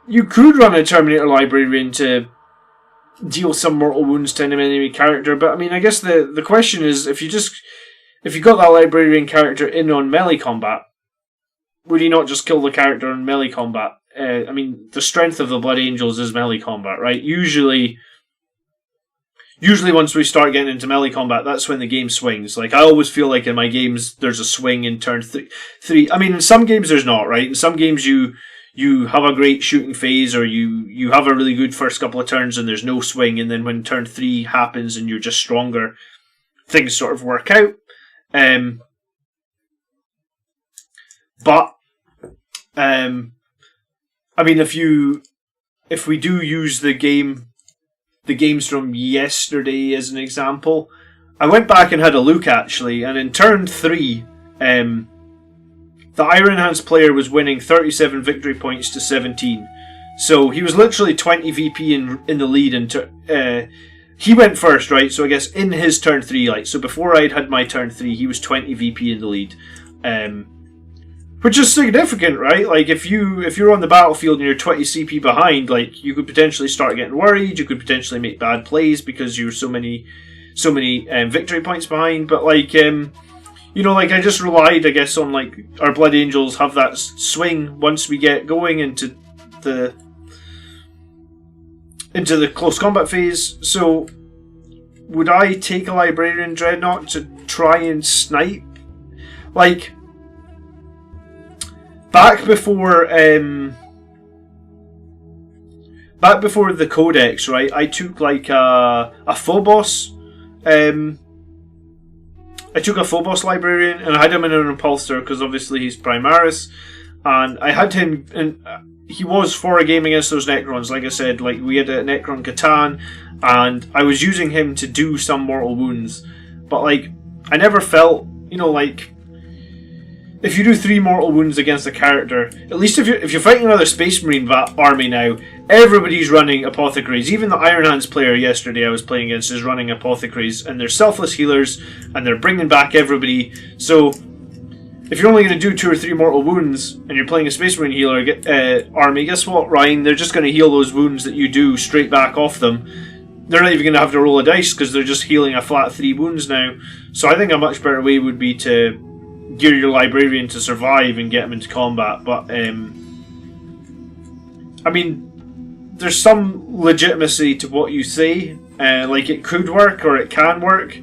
You could run a Terminator Librarian to deal some mortal wounds to an enemy character, but I mean, I guess the question is, if you got that Librarian character in on melee combat, would he not just kill the character in melee combat? I mean, the strength of the Blood Angels is melee combat, right? Usually once we start getting into melee combat, that's when the game swings. Like, I always feel like in my games, there's a swing in turn 3. I mean, in some games there's not, right? In some games you have a great shooting phase, or you have a really good first couple of turns and there's no swing, and then when turn 3 happens and you're just stronger, things sort of work out. I mean, if we do use the games from yesterday as an example, I went back and had a look actually, and in turn 3, the Iron Hands player was winning 37 victory points to 17. So he was literally 20 VP in the lead, and he went first, right? So I guess in his turn 3, like, so before I'd had my turn 3, he was 20 VP in the lead. Which is significant, right? Like, if you're on the battlefield and you're 20 CP behind, like, you could potentially start getting worried. You could potentially make bad plays because you're so many victory points behind. But like, like, I just relied, I guess, on, like, our Blood Angels have that swing once we get going into the close combat phase. So, would I take a Librarian Dreadnought to try and snipe? Like, Back before the Codex, right? I took like a Phobos. I took a Phobos Librarian, and I had him in an Impulsor because obviously he's Primaris, and I had him, and he was for a game against those Necrons. Like I said, like, we had a Necron Catan, and I was using him to do some mortal wounds, but like, I never felt, like, if you do 3 mortal wounds against a character, at least if you're fighting another Space Marine army now, everybody's running Apothecaries. Even the Iron Hands player yesterday I was playing against is running Apothecaries, and they're selfless healers, and they're bringing back everybody. So, if you're only going to do 2 or 3 mortal wounds, and you're playing a Space Marine healer army, guess what, Ryan? They're just going to heal those wounds that you do straight back off them. They're not even going to have to roll a dice because they're just healing a flat 3 wounds now. So I think a much better way would be to gear your Librarian to survive and get him into combat. But I mean, there's some legitimacy to what you say. Like, it could work or it can work.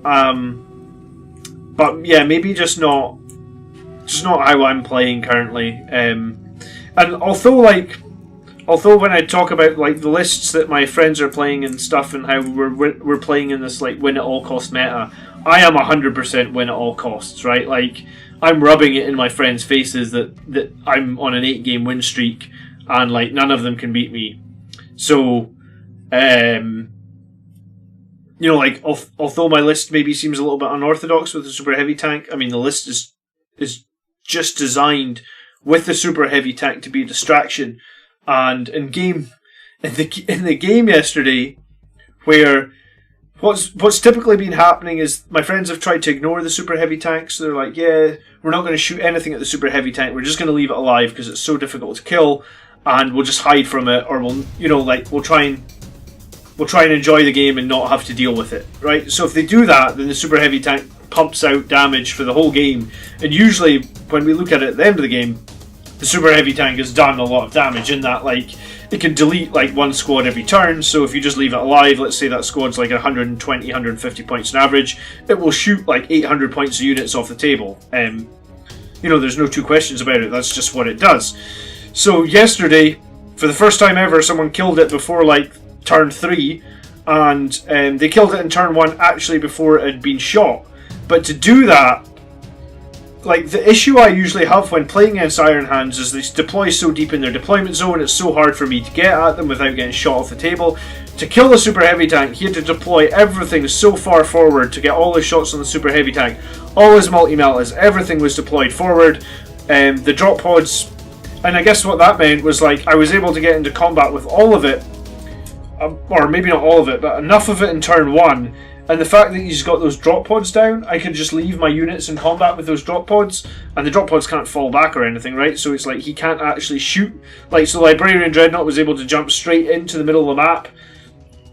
But yeah, maybe just not how I'm playing currently. And although when I talk about, like, the lists that my friends are playing and stuff, and how we're playing in this, like, win at all cost meta, I am 100% win at all costs, right? Like, I'm rubbing it in my friends' faces that I'm on an 8-game win streak, and, like, none of them can beat me. So, like, although my list maybe seems a little bit unorthodox with the super heavy tank, I mean, the list is just designed with the super heavy tank to be a distraction. And in the game yesterday, where what's typically been happening is my friends have tried to ignore the super heavy tanks. So they're like, yeah, we're not going to shoot anything at the super heavy tank. We're just going to leave it alive because it's so difficult to kill, and we'll just hide from it, or we'll try and enjoy the game and not have to deal with it, right? So if they do that, then the super heavy tank pumps out damage for the whole game. And usually, when we look at it at the end of the game, the super heavy tank has done a lot of damage in that, like, it can delete like one squad every turn, so if you just leave it alive, let's say that squad's like 120, 150 points on average, it will shoot like 800 points of units off the table. You know, there's no two questions about it, that's just what it does. So yesterday, for the first time ever, someone killed it before like turn 3, and they killed it in turn 1 actually before it had been shot. But to do that, like, the issue I usually have when playing against Iron Hands is they deploy so deep in their deployment zone, it's so hard for me to get at them without getting shot off the table. To kill the super heavy tank, he had to deploy everything so far forward to get all his shots on the super heavy tank. All his multi-meltas, everything was deployed forward. The drop pods, and I guess what that meant was, like, I was able to get into combat with all of it, or maybe not all of it, but enough of it in turn 1. And the fact that he's got those drop pods down, I can just leave my units in combat with those drop pods, and the drop pods can't fall back or anything, right? So it's like he can't actually shoot. Like, so Librarian Dreadnought was able to jump straight into the middle of the map,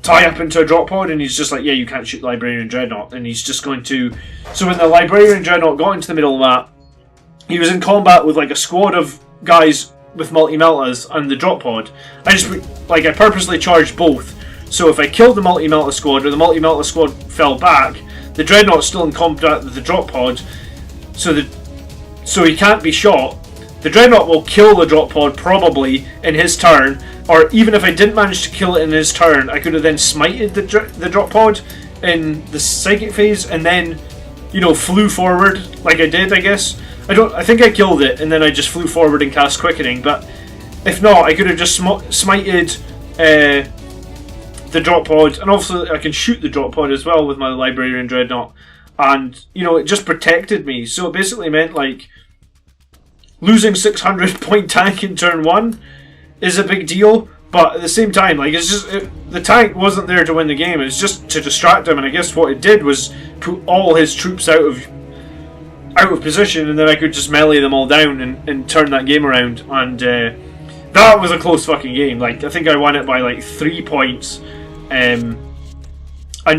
tie up into a drop pod, and he's just like, yeah, you can't shoot Librarian Dreadnought. And he's just going to... So when the Librarian Dreadnought got into the middle of the map, he was in combat with like a squad of guys with multi-meltas and the drop pod. I purposely charged both. So if I killed the multi-melta squad, or the multi-melta squad fell back, the Dreadnought's still in combat with the drop pod, so he can't be shot. The Dreadnought will kill the drop pod probably in his turn, or even if I didn't manage to kill it in his turn, I could have then smited the drop pod in the psychic phase, and then, you know, flew forward like I did, I guess. I think I killed it, and then I just flew forward and cast Quickening, but if not, I could have just smited the drop pod, and also I can shoot the drop pod as well with my Librarian Dreadnought, and, you know, it just protected me. So it basically meant, like, losing 600 point tank in turn 1 is a big deal, but at the same time, like, it's just the tank wasn't there to win the game, it's just to distract him, and I guess what it did was put all his troops out of position, and then I could just melee them all down and turn that game around, and that was a close fucking game. Like, I think I won it by like 3 points. And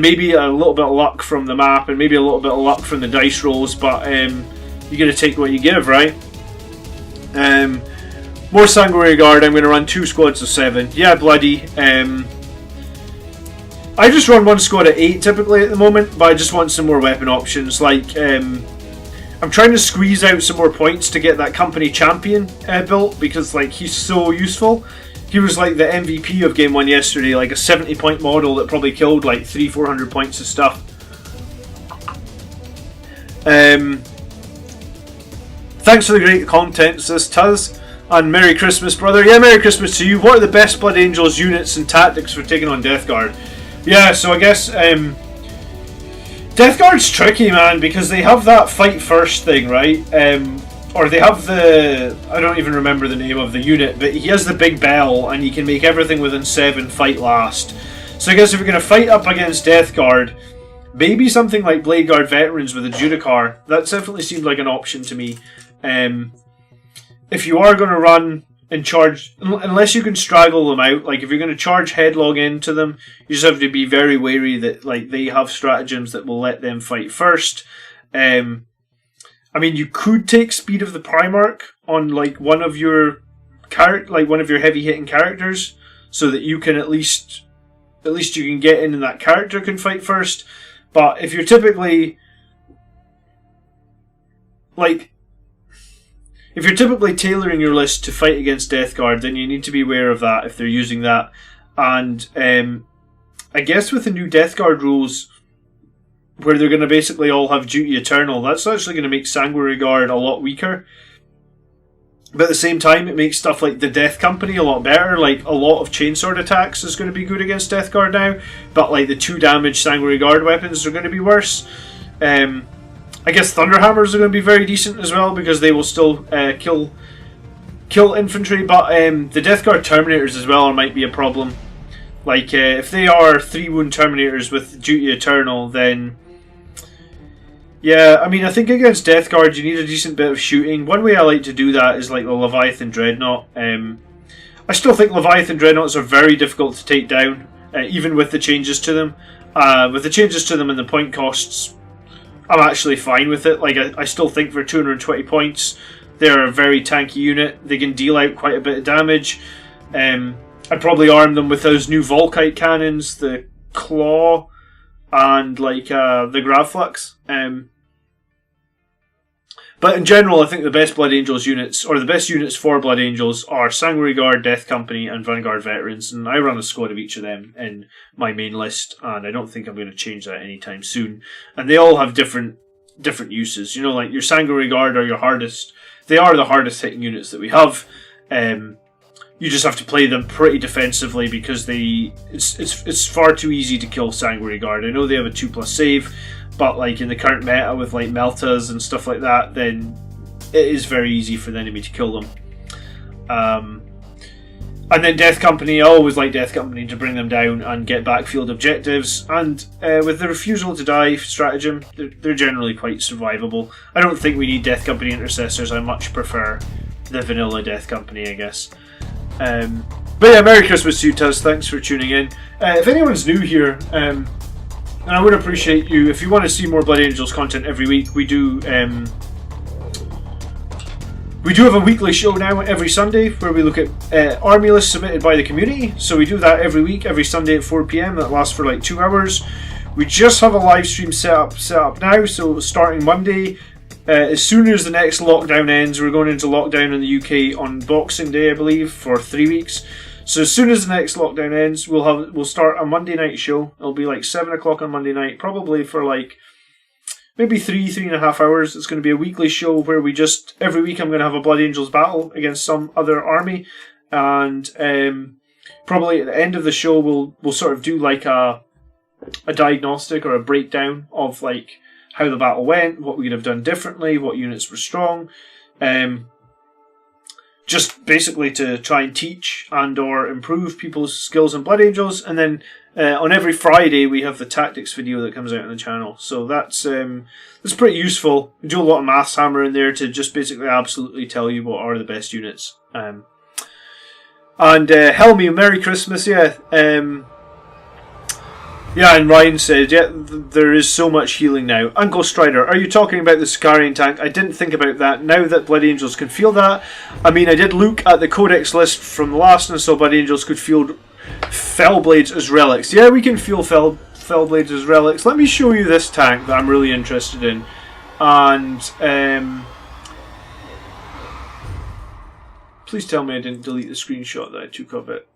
maybe a little bit of luck from the map, and maybe a little bit of luck from the dice rolls, but you gotta take what you give, right? More Sanguinary Guard. I'm gonna run 2 squads of 7. Yeah, bloody. I just run 1 squad of 8 typically at the moment, but I just want some more weapon options. Like, I'm trying to squeeze out some more points to get that company champion built, because, like, he's so useful. He was like the MVP of Game 1 yesterday, like a 70 point model that probably killed like 300-400 points of stuff. Thanks for the great content, says Tuz. And Merry Christmas, brother. Yeah, Merry Christmas to you. What are the best Blood Angels units and tactics for taking on Death Guard? Yeah, so I guess Death Guard's tricky, man, because they have that fight first thing, right? Or they have the... I don't even remember the name of the unit, but he has the big bell, and he can make everything within 7 fight last. So I guess if you're going to fight up against Death Guard, maybe something like Blade Guard Veterans with a Judicar. That definitely seemed like an option to me. If you are going to run and charge... Unless you can straggle them out, like if you're going to charge headlong into them, you just have to be very wary that, like, they have stratagems that will let them fight first. I mean, you could take Speed of the Primarch on, like, one of your heavy hitting characters, so that you can at least you can get in and that character can fight first. But if you're typically tailoring your list to fight against Death Guard, then you need to be aware of that if they're using that. And I guess with the new Death Guard rules, where they're going to basically all have Duty Eternal, that's actually going to make Sanguinary Guard a lot weaker. But at the same time, it makes stuff like the Death Company a lot better. Like, a lot of Chainsword attacks is going to be good against Death Guard now, but like the 2 damage Sanguinary Guard weapons are going to be worse. I guess Thunderhammers are going to be very decent as well, because they will still kill infantry, but the Death Guard Terminators as well might be a problem. Like, if they are 3 wound Terminators with Duty Eternal, then... Yeah, I mean, I think against Death Guard you need a decent bit of shooting. One way I like to do that is like the Leviathan Dreadnought. I still think Leviathan Dreadnoughts are very difficult to take down, even with the changes to them. With the changes to them and the point costs, I'm actually fine with it. Like, I still think for 220 points, They're a very tanky unit. They can deal out quite a bit of damage. I'd probably arm them with those new Volkite cannons, the Claw, and like the Gravflux. But in general, I think the best Blood Angels units, or the best units for Blood Angels, are Sanguinary Guard, Death Company, and Vanguard Veterans, and I run a squad of each of them in my main list, and I don't think I'm going to change that anytime soon. And they all have different uses. You know, like your Sanguinary Guard are your hardest. They are the hardest hitting units that we have. You just have to play them pretty defensively because it's far too easy to kill Sanguinary Guard. I know they have a 2+ save, but like in the current meta with like Meltas and stuff like that, then it is very easy for the enemy to kill them. And then Death Company, I always like Death Company to bring them down and get backfield objectives. And with the refusal to die stratagem, they're generally quite survivable. I don't think we need Death Company intercessors. I much prefer the vanilla Death Company, I guess. But yeah, Merry Christmas to you, Tuz. Thanks for tuning in. If anyone's new here, and I would appreciate you, if you want to see more Blood Angels content every week, we do have a weekly show now every Sunday where we look at army lists submitted by the community. So we do that every week, every Sunday at 4 PM. That lasts for like 2 hours. We just have a live stream set up now, so starting Monday, as soon as the next lockdown ends, we're going into lockdown in the UK on Boxing Day, I believe, for 3 weeks. So as soon as the next lockdown ends, we'll start a Monday night show. It'll be like 7 o'clock on Monday night, probably for like maybe 3.5 hours. It's going to be a weekly show where we just, every week I'm going to have a Blood Angels battle against some other army, and probably at the end of the show we'll sort of do like a diagnostic or a breakdown of like how the battle went, what we could have done differently, what units were strong, just basically to try and teach and or improve people's skills in Blood Angels. And then on every Friday we have the tactics video that comes out on the channel, so that's pretty useful. We do a lot of Maths Hammer in there to just basically absolutely tell you what are the best units. And Helmy, Merry Christmas. Yeah, and Ryan said, yeah, there is so much healing now. Uncle Strider, are you talking about the Sicarian tank? I didn't think about that. Now that Blood Angels can field that, I mean, I did look at the Codex list from the last, and so Blood Angels could field Fellblades as relics. Yeah, we can field Fellblades as relics. Let me show you this tank that I'm really interested in. And please tell me I didn't delete the screenshot that I took of it.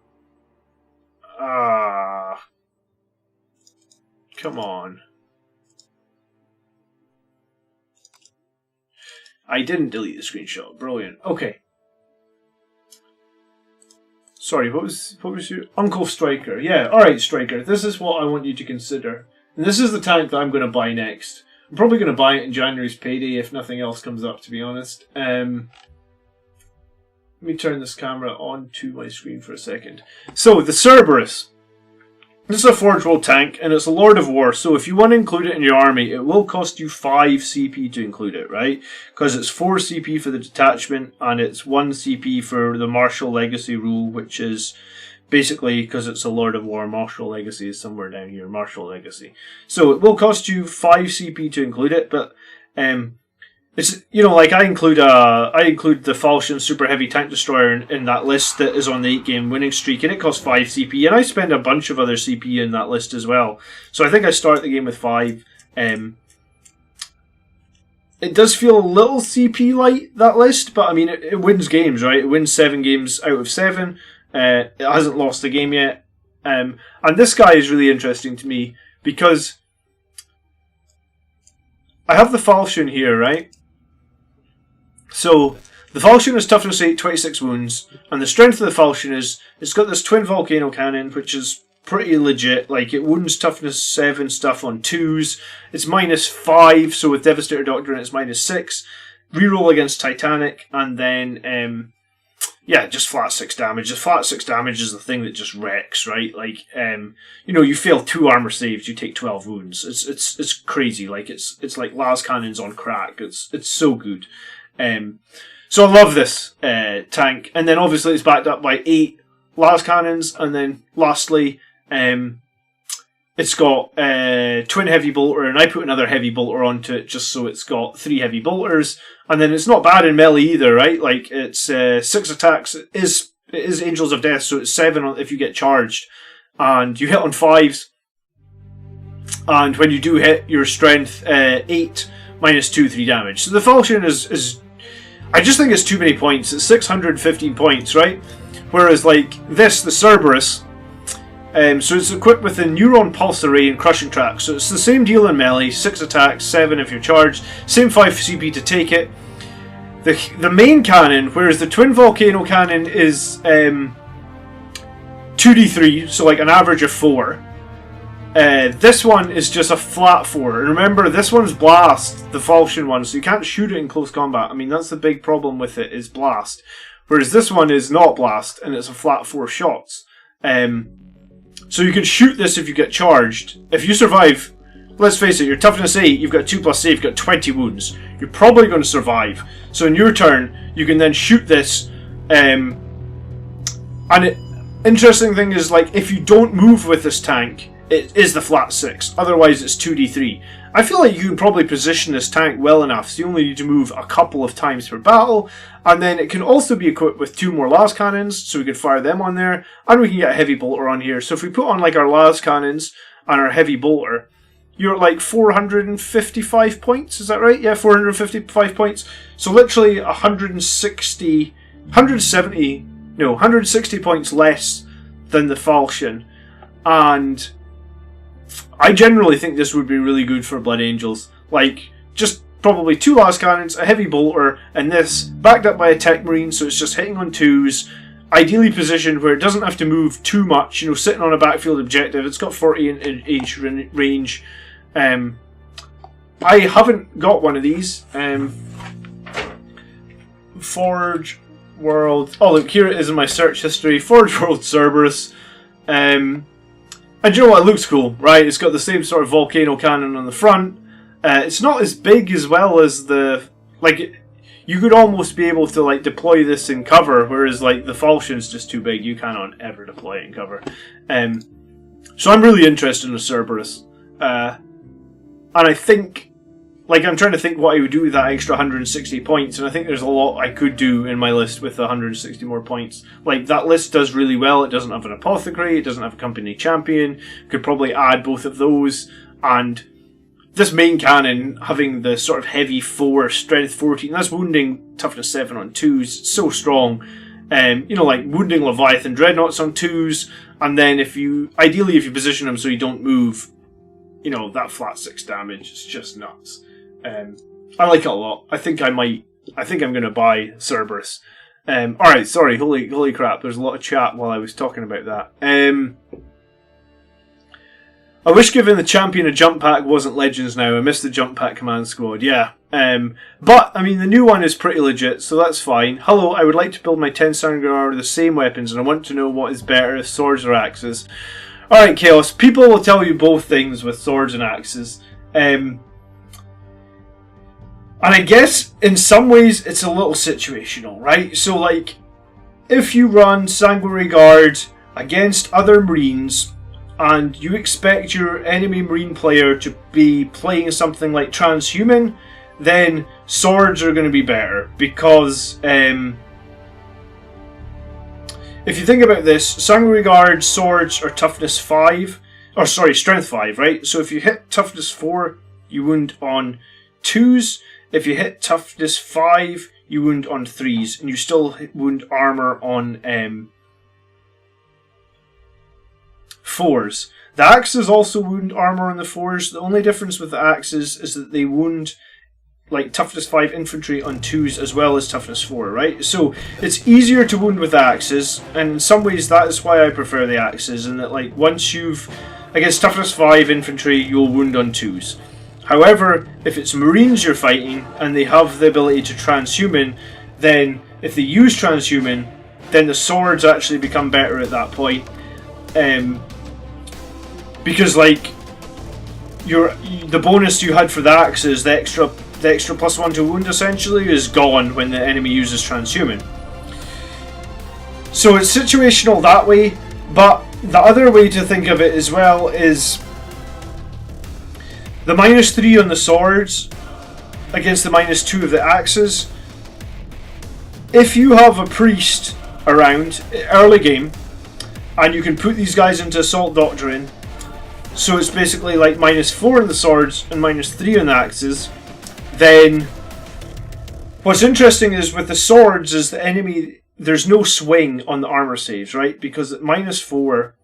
Come on. I didn't delete the screenshot. Brilliant. Okay. Sorry, what was your Uncle Striker? Yeah, alright, Striker. This is what I want you to consider. And this is the tank that I'm going to buy next. I'm probably going to buy it in January's payday if nothing else comes up, to be honest. Let me turn this camera onto my screen for a second. So, the Cerberus. This is a Forge World tank, and it's a Lord of War, so if you want to include it in your army, it will cost you 5 CP to include it, right? Because it's 4 CP for the detachment, and it's 1 CP for the Martial Legacy rule, which is basically, because it's a Lord of War, Martial Legacy is somewhere down here, Martial Legacy. So it will cost you 5 CP to include it, but it's, you know, like I include the Falchion Super Heavy Tank Destroyer in that list that is on the 8-game winning streak, and it costs 5 CP, and I spend a bunch of other CP in that list as well. So I think I start the game with 5. It does feel a little CP light, that list, but I mean, it wins games, right? It wins 7 games out of 7. It hasn't lost a game yet. And this guy is really interesting to me because I have the Falchion here, right? So, the Falchion is toughness 8, 26 wounds, and the strength of the Falchion is, it's got this twin volcano cannon, which is pretty legit. Like, it wounds toughness 7 stuff on 2s, it's -5, so with Devastator Doctrine it's -6, reroll against Titanic, and then, yeah, just flat 6 damage. The flat 6 damage is the thing that just wrecks, right? Like, you know, you fail 2 armor saves, you take 12 wounds. It's crazy. Like, it's like las cannons on crack. It's so good. So I love this tank, and then obviously it's backed up by 8 las cannons, and then lastly it's got twin heavy bolter, and I put another heavy bolter onto it just so it's got 3 heavy bolters. And then it's not bad in melee either, right? Like, it's 6 attacks. It is Angels of Death, so it's 7 if you get charged. And you hit on 5s. And when you do hit, your strength 8 minus 2, 3 damage. So the Falchion is I just think it's too many points. It's 615 points, right? Whereas, like, this, the Cerberus, so it's equipped with a Neuron Pulse Array and Crushing Track. So it's the same deal in melee, 6 attacks, 7 if you're charged, same 5 CP to take it. The main cannon, whereas the Twin Volcano Cannon is 2d3, so like an average of 4. This one is just a flat 4. And remember, this one's Blast, the Falchion one, so you can't shoot it in close combat. I mean, that's the big problem with it, is Blast. Whereas this one is not Blast, and it's a flat 4 shots. So you can shoot this if you get charged. If you survive, let's face it, your toughness 8, you've got 2 plus save, you've got 20 wounds. You're probably going to survive. So in your turn, you can then shoot this. Interesting thing is, like, if you don't move with this tank, it is the flat 6. Otherwise, it's 2d3. I feel like you can probably position this tank well enough, so you only need to move a couple of times per battle. And then it can also be equipped with 2 more las cannons, so we can fire them on there. And we can get a heavy bolter on here. So if we put on, like, our las cannons and our heavy bolter, you're at, like, 455 points, is that right? Yeah, 455 points. So literally 160 points less than the Falchion. And I generally think this would be really good for Blood Angels. Like, just probably 2 las cannons, a heavy bolter, and this, backed up by a tech marine, so it's just hitting on 2s, ideally positioned where it doesn't have to move too much, you know, sitting on a backfield objective. It's got 40 inch range. I haven't got one of these. Forge World. Oh, look, here it is in my search history. Forge World Cerberus. And you know what? It looks cool, right? It's got the same sort of volcano cannon on the front. It's not as big as well as the... Like, you could almost be able to, like, deploy this in cover, whereas, like, the Falchion's just too big. You cannot ever deploy it in cover. So I'm really interested in the Cerberus. And I think... Like, I'm trying to think what I would do with that extra 160 points, and I think there's a lot I could do in my list with the 160 more points. Like, that list does really well. It doesn't have an apothecary, it doesn't have a company champion. Could probably add both of those, and this main cannon, having the sort of heavy 4, strength 14, that's wounding toughness 7 on 2s, it's so strong. You know, like, wounding Leviathan Dreadnoughts on 2s, and then ideally if you position them so you don't move, you know, that flat 6 damage is just nuts. I like it a lot. I think I'm going to buy Cerberus. Alright, sorry, holy crap, there's a lot of chat while I was talking about that. I wish giving the champion a jump pack wasn't Legends now. I miss the jump pack command squad, yeah. But, I mean, the new one is pretty legit, so that's fine. Hello, I would like to build my 10 Sangrar with the same weapons, and I want to know what is better, swords or axes. Alright, Chaos, people will tell you both things with swords and axes. And I guess, in some ways, it's a little situational, right? So, like, if you run Sanguinary Guard against other Marines, and you expect your enemy Marine player to be playing something like Transhuman, then swords are going to be better. Because, if you think about this, Sanguinary Guard swords are toughness 5, or sorry, strength 5, right? So if you hit toughness 4, you wound on 2s. If you hit toughness 5, you wound on 3s, and you still wound armor on 4s. The axes also wound armor on the 4s. The only difference with the axes is that they wound like toughness 5 infantry on 2s as well as toughness 4, right? So it's easier to wound with the axes, and in some ways that is why I prefer the axes, in that, like, once you've against toughness 5 infantry, you'll wound on 2s. However, if it's Marines you're fighting and they have the ability to transhuman, then if they use transhuman, then the swords actually become better at that point. Because, like, the bonus you had for the axes, the extra +1 to wound essentially is gone when the enemy uses transhuman. So it's situational that way, but the other way to think of it as well is The -3 on the swords against the -2 of the axes. If you have a priest around early game, and you can put these guys into Assault Doctrine, so it's basically like -4 on the swords and -3 on the axes, then what's interesting is with the swords is the enemy, there's no swing on the armor saves, right? Because at -4,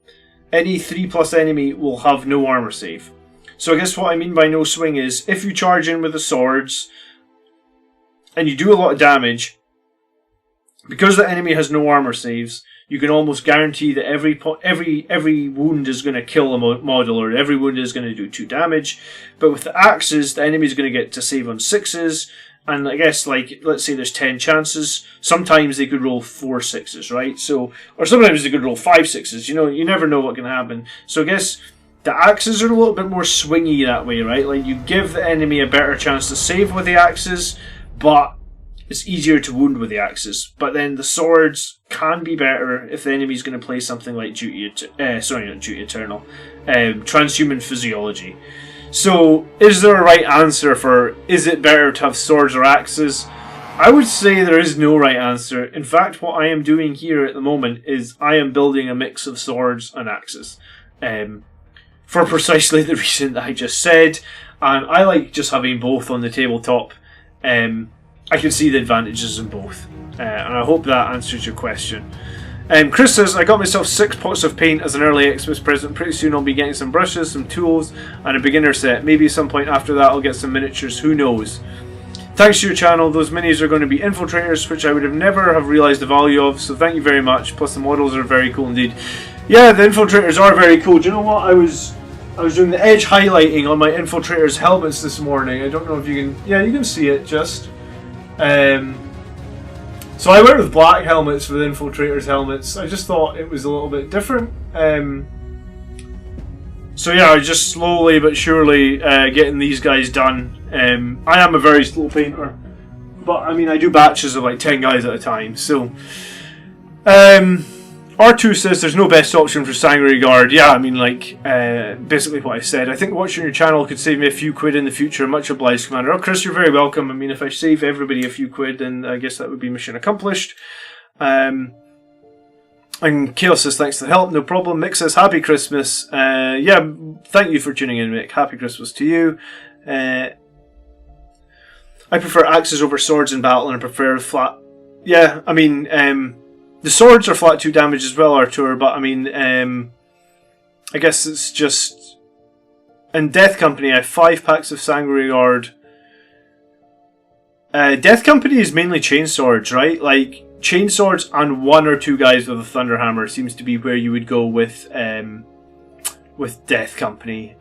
any 3+ enemy will have no armor save. So I guess what I mean by no swing is if you charge in with the swords and you do a lot of damage, because the enemy has no armor saves, you can almost guarantee that every wound is going to kill a model, or every wound is going to do 2 damage. But with the axes, the enemy is going to get to save on 6s, and I guess, like, let's say there's 10 chances. Sometimes they could roll 4 6s, right? So, or sometimes they could roll 5 6s. You know, you never know what can happen. So I guess the axes are a little bit more swingy that way, right? Like, you give the enemy a better chance to save with the axes, but it's easier to wound with the axes. But then the swords can be better if the enemy's going to play something like Eternal, Transhuman Physiology. So, is there a right answer for, is it better to have swords or axes? I would say there is no right answer. In fact, what I am doing here at the moment is I am building a mix of swords and axes. For precisely the reason that I just said. And I like just having both on the tabletop. I can see the advantages in both. And I hope that answers your question. Chris says, I got myself 6 pots of paint as an early Xmas present. Pretty soon I'll be getting some brushes, some tools, and a beginner set. Maybe at some point after that I'll get some miniatures, who knows. Thanks to your channel, those minis are going to be infiltrators, which I would have never have realised the value of, so thank you very much. Plus the models are very cool indeed. Yeah, the infiltrators are very cool. Do you know what? I was doing the edge highlighting on my infiltrators helmets this morning. I don't know if you can... Yeah, you can see it just. So I went with black helmets for the infiltrators helmets. I just thought it was a little bit different. So yeah, I was just slowly but surely getting these guys done. I am a very slow painter, but I mean I do batches of like 10 guys at a time. So R2 says there's no best option for Sanguinary Guard. Yeah, I mean, like, basically what I said. I think watching your channel could save me a few quid in the future. Much obliged, Commander. Oh, Chris, you're very welcome. I mean, if I save everybody a few quid, then I guess that would be mission accomplished. And Chaos says, thanks for the help. No problem. Mick says, happy Christmas. Yeah, thank you for tuning in, Mick. Happy Christmas to you. I prefer axes over swords in battle, and I prefer flat... Yeah, I mean... the swords are flat 2 damage as well, Artur, but I mean, I guess it's just... In Death Company, I have 5 packs of Sanguinary Guard. Death Company is mainly chainswords, right? Like, chainswords and 1 or 2 guys with a Thunderhammer seems to be where you would go with Death Company.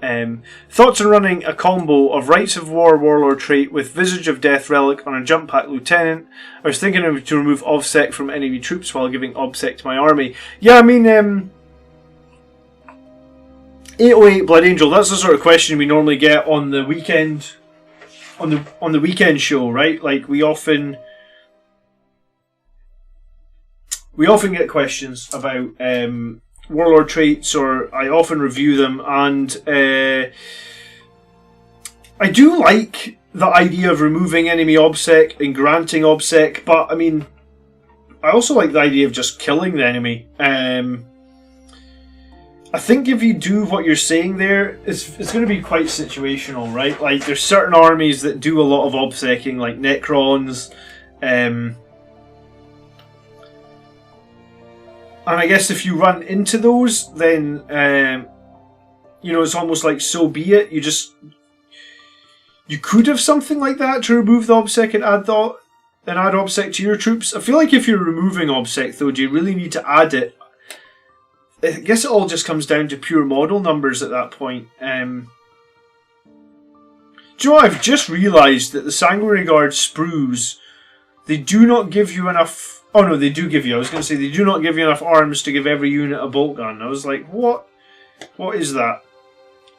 Thoughts on running a combo of Rites of War Warlord trait with Visage of Death Relic on a Jump Pack Lieutenant. I was thinking of to remove Obsec from enemy troops while giving Obsec to my army. Yeah, I mean, 808 Blood Angel, that's the sort of question we normally get on the weekend, on the weekend show, right? Like, we often get questions about Warlord traits, or I often review them, and I do like the idea of removing enemy Obsec and granting Obsec, but I mean, I also like the idea of just killing the enemy. I think if you do what you're saying there, it's going to be quite situational, right? Like, there's certain armies that do a lot of Obsecing, like Necrons, and I guess if you run into those, then, you know, it's almost like, so be it. You could have something like that to remove the Obsec and add Obsec to your troops. I feel like if you're removing Obsec, though, do you really need to add it? I guess it all just comes down to pure model numbers at that point. Do you know what? I've just realised that the Sanguinary Guard sprues, they do not give you enough... Oh no, they do give you. I was going to say they do not give you enough arms to give every unit a bolt gun. I was like, what? What is that?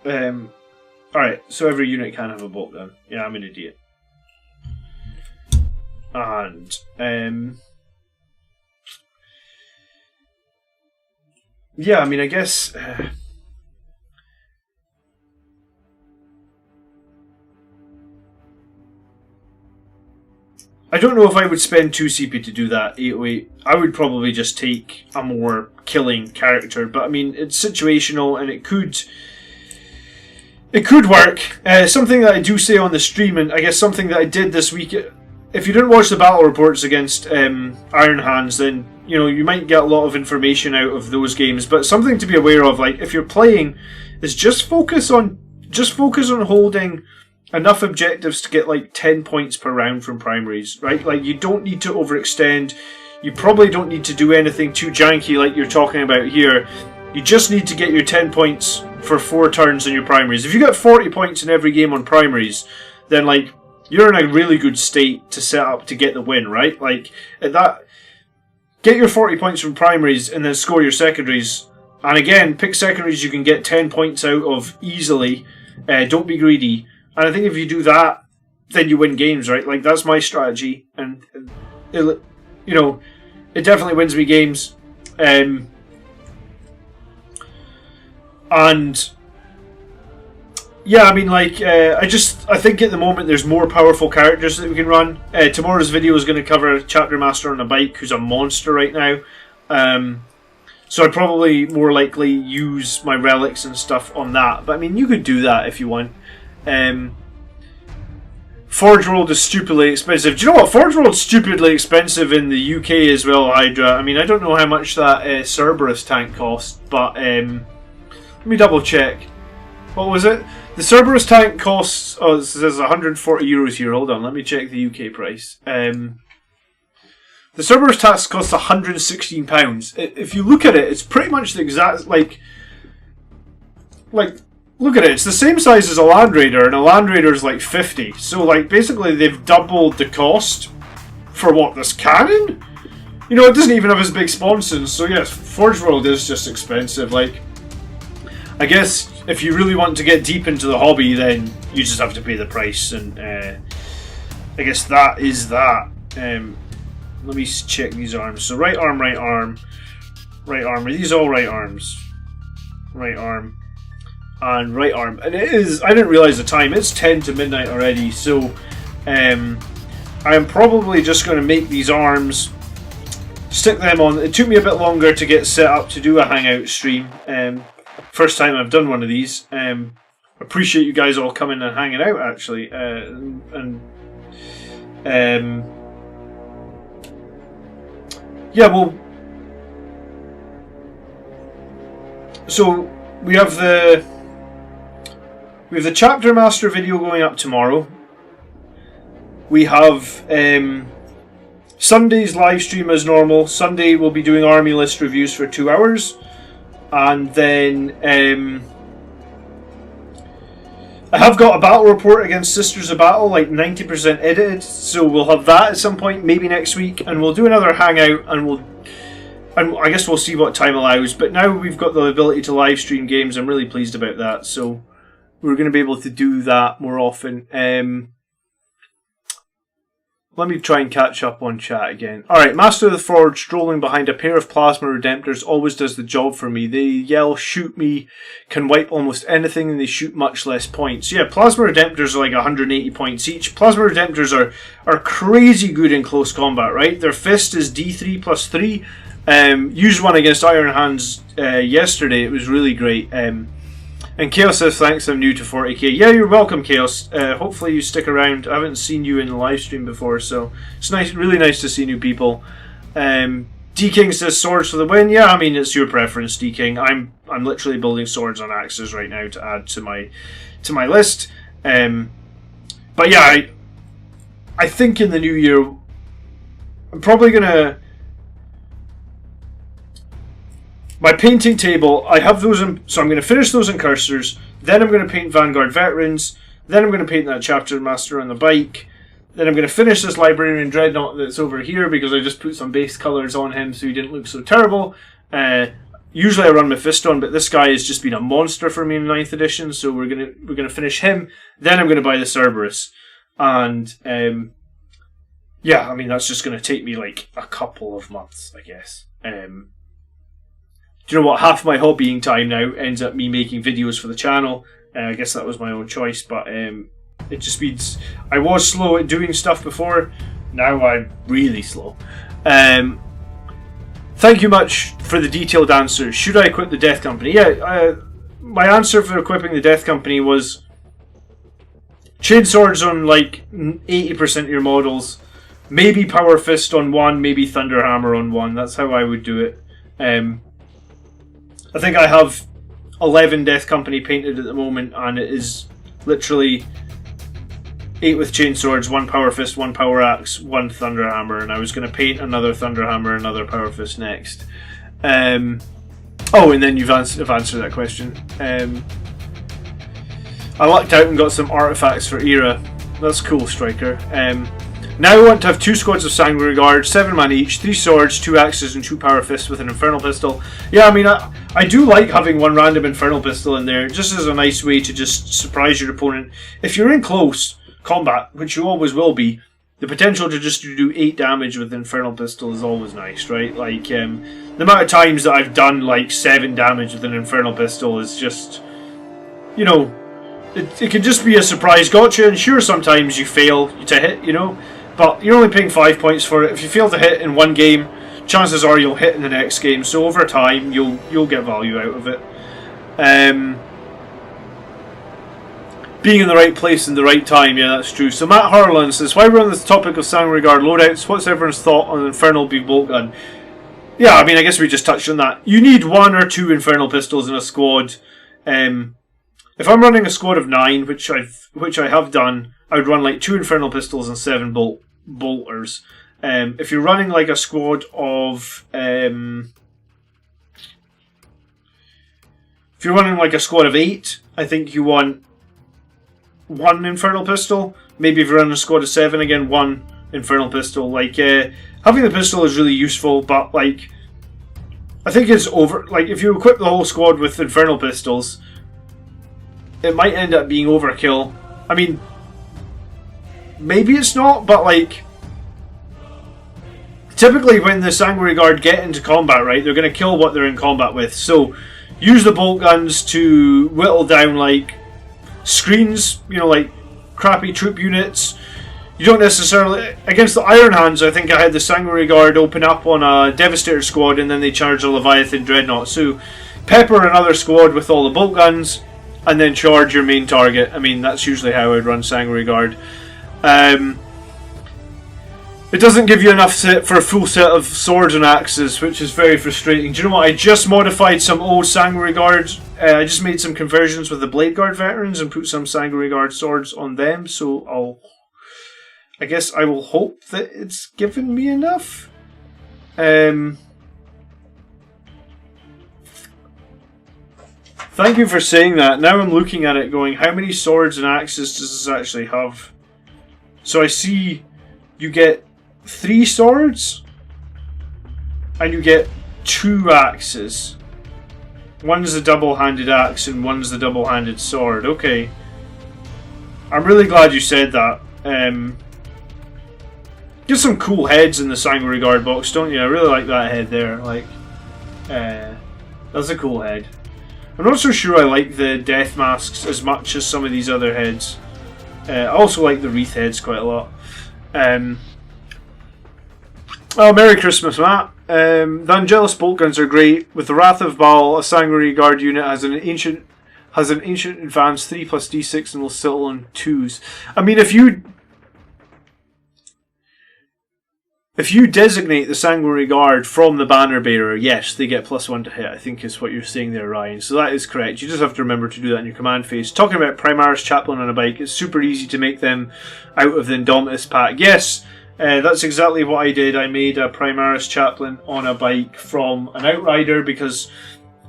Alright, so every unit can have a bolt gun. Yeah, I'm an idiot. And, yeah, I mean, I guess... don't know if I would spend 2 CP to do that, 808. I would probably just take a more killing character, but I mean, it's situational and it could work. Something that I do say on the stream, and I guess something that I did this week, if you didn't watch the battle reports against Iron Hands, then you might get a lot of information out of those games, but something to be aware of, like if you're playing, is just focus on holding enough objectives to get like 10 points per round from primaries, right? Like you don't need to overextend. You probably don't need to do anything too janky like you're talking about here. You just need to get your 10 points for 4 turns in your primaries. If you get 40 points in every game on primaries, then like you're in a really good state to set up to get the win, right? Like at that, get your 40 points from primaries and then score your secondaries. And again, pick secondaries you can get 10 points out of easily. Don't be greedy. And I think if you do that, then you win games, right? Like, that's my strategy. And, it definitely wins me games. And yeah, I mean, like, I think at the moment there's more powerful characters that we can run. Tomorrow's video is going to cover Chapter Master on a bike, who's a monster right now. So I'd probably more likely use my relics and stuff on that. But I mean, you could do that if you want. Forge World is stupidly expensive. Do you know what? Forge World's stupidly expensive in the UK as well, Hydra. I mean, I don't know how much that Cerberus tank cost, but let me double check. What was it? The Cerberus tank costs... Oh, it says 140 euros here. Hold on, let me check the UK price. The Cerberus tank costs £116. If you look at it, it's pretty much the exact... Like, look at it. It's the same size as a Land Raider, and a Land Raider is like 50. So, like, basically they've doubled the cost for what, this cannon? It doesn't even have as big sponsons. So, yes, Forge World is just expensive. Like, I guess if you really want to get deep into the hobby, then you just have to pay the price. And I guess that is that. Let me check these arms. So, right arm, right arm, right arm. Are these all right arms? Right arm. And right arm, and it is. I didn't realize the time. It's 10 to midnight already, so I am probably just going to make these arms, stick them on. It took me a bit longer to get set up to do a Hangout stream. First time I've done one of these. Appreciate you guys all coming and hanging out. Actually, yeah. Well, so we have the Chapter Master video going up tomorrow. We have Sunday's live stream as normal. Sunday we'll be doing army list reviews for 2 hours. And then I have got a battle report against Sisters of Battle, like 90% edited. So we'll have that at some point, maybe next week. And we'll do another Hangout, and I guess we'll see what time allows. But now we've got the ability to live stream games. I'm really pleased about that. So we're going to be able to do that more often. Let me try and catch up on chat again. Alright, Master of the Forge strolling behind a pair of Plasma Redemptors always does the job for me. They yell, shoot me, can wipe almost anything, and they shoot much less points. Yeah, Plasma Redemptors are like 180 points each. Plasma Redemptors are crazy good in close combat, right? Their fist is D3 plus 3. Used one against Iron Hands yesterday. It was really great. And Chaos says, thanks, I'm new to 40k. Yeah, you're welcome, Chaos. Hopefully you stick around. I haven't seen you in the live stream before, so it's nice, really nice to see new people. D-King says, swords for the win. Yeah, I mean, it's your preference, D-King. I'm literally building swords on axes right now to add to my list. But yeah, I think in the new year, I'm probably going to... My painting table, I have those in, so I'm going to finish those in cursors, then I'm going to paint Vanguard Veterans, then I'm going to paint that Chapter Master on the bike, then I'm going to finish this Librarian Dreadnought that's over here because I just put some base colours on him so he didn't look so terrible. Usually I run Mephisto, but this guy has just been a monster for me in 9th edition, so we're gonna finish him, then I'm going to buy the Cerberus. And yeah, I mean, that's just going to take me like a couple of months, I guess. Do you know what? Half my hobbying time now ends up me making videos for the channel. I guess that was my own choice, but it just means I was slow at doing stuff before. Now I'm really slow. Thank you much for the detailed answer. Should I equip the Death Company? Yeah, my answer for equipping the Death Company was Chain Swords on like 80% of your models. Maybe Power Fist on one, maybe Thunder Hammer on one. That's how I would do it. I think I have 11 Death Company painted at the moment, and it is literally 8 with Chain Swords, 1 Power Fist, 1 Power Axe, 1 Thunder Hammer, and I was going to paint another Thunder Hammer, another Power Fist next. Oh, and then I've answered that question. I lucked out and got some artifacts for Era. That's cool, Striker. Now I want to have 2 squads of Sanguinary Guard, 7 man each, 3 swords, 2 axes, and 2 power fists with an Infernal Pistol. Yeah, I mean, I do like having one random Infernal Pistol in there, just as a nice way to just surprise your opponent. If you're in close combat, which you always will be, the potential to just do 8 damage with Infernal Pistol is always nice, right? Like, the amount of times that I've done like 7 damage with an Infernal Pistol is just, you know, it can just be a surprise gotcha, and sure, sometimes you fail to hit, you know, but you're only paying 5 points for it. If you fail to hit in one game, chances are you'll hit in the next game, so over time you'll get value out of it. Being in the right place in the right time, yeah, that's true. So Matt Harlan says, while we're on this topic of Sanguinary Guard loadouts, what's everyone's thought on Infernal Big Bolt Gun? Yeah, I mean, I guess we just touched on that. You need 1 or 2 Infernal Pistols in a squad. If I'm running a squad of 9, which I have done, I would run like 2 Infernal Pistols and 7 bolters. If you're running like a squad of if you're running like a squad of 8, I think you want 1 Infernal Pistol. Maybe if you're running a squad of 7, again 1 Infernal Pistol. Like having the pistol is really useful, but like I think it's over. Like if you equip the whole squad with Infernal Pistols, it might end up being overkill. I mean, maybe it's not, but like typically when the Sanguinary Guard get into combat, right, they're going to kill what they're in combat with. So use the bolt guns to whittle down like screens, you know, like crappy troop units. You don't necessarily... Against the Iron Hands, I think I had the Sanguinary Guard open up on a Devastator squad and then they charge a Leviathan Dreadnought. So pepper another squad with all the bolt guns and then charge your main target. I mean, that's usually how I'd run Sanguinary Guard. It doesn't give you enough for a full set of swords and axes, which is very frustrating. Do you know what? I just modified some old Sanguinary Guards. I just made some conversions with the Blade Guard veterans and put some Sanguinary Guard swords on them. So I guess I will hope that it's given me enough. Thank you for saying that. Now I'm looking at it going, how many swords and axes does this actually have? So I see you get 3 swords and you get 2 axes. One's the double-handed axe and one's the double-handed sword. Okay. I'm really glad you said that. Get some cool heads in the Sanguinary Guard box, don't you? I really like that head there. Like, that's a cool head. I'm not so sure I like the death masks as much as some of these other heads. I also like the wreath heads quite a lot. Oh, Merry Christmas, Matt. The Angelus bolt guns are great. With the Wrath of Baal, a Sanguinary Guard unit has an ancient advance 3+d6 and will settle on 2s. I mean, if you designate the Sanguinary Guard from the banner bearer, yes, they get +1 to hit, I think is what you're saying there, Ryan. So that is correct. You just have to remember to do that in your command phase. Talking about Primaris Chaplain on a bike, it's super easy to make them out of the Indomitus pack. Yes, that's exactly what I did. I made a Primaris Chaplain on a bike from an Outrider because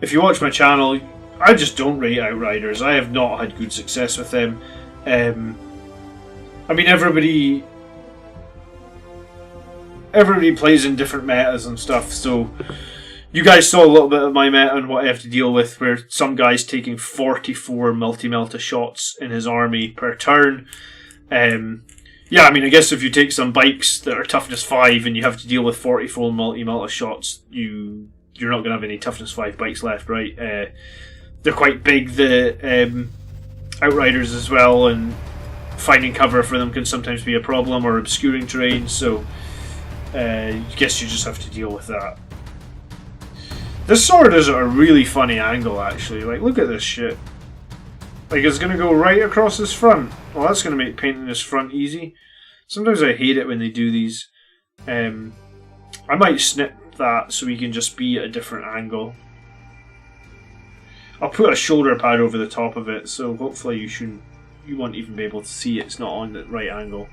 if you watch my channel, I just don't rate Outriders. I have not had good success with them. I mean, everybody plays in different metas and stuff, so you guys saw a little bit of my meta and what I have to deal with, where some guy's taking 44 multi-melta shots in his army per turn. Yeah, I mean, I guess if you take some bikes that are toughness 5 and you have to deal with 44 multi-melta shots, you're not going to have any toughness 5 bikes left, right? They're quite big, the Outriders as well, and finding cover for them can sometimes be a problem, or obscuring terrain, so I guess you just have to deal with that. This sword is a really funny angle, actually. Like, look at this shit. Like, it's going to go right across his front. Well, that's going to make painting his front easy. Sometimes I hate it when they do these. I might snip that so we can just be at a different angle. I'll put a shoulder pad over the top of it, so hopefully you won't even be able to see it. It's not on the right angle.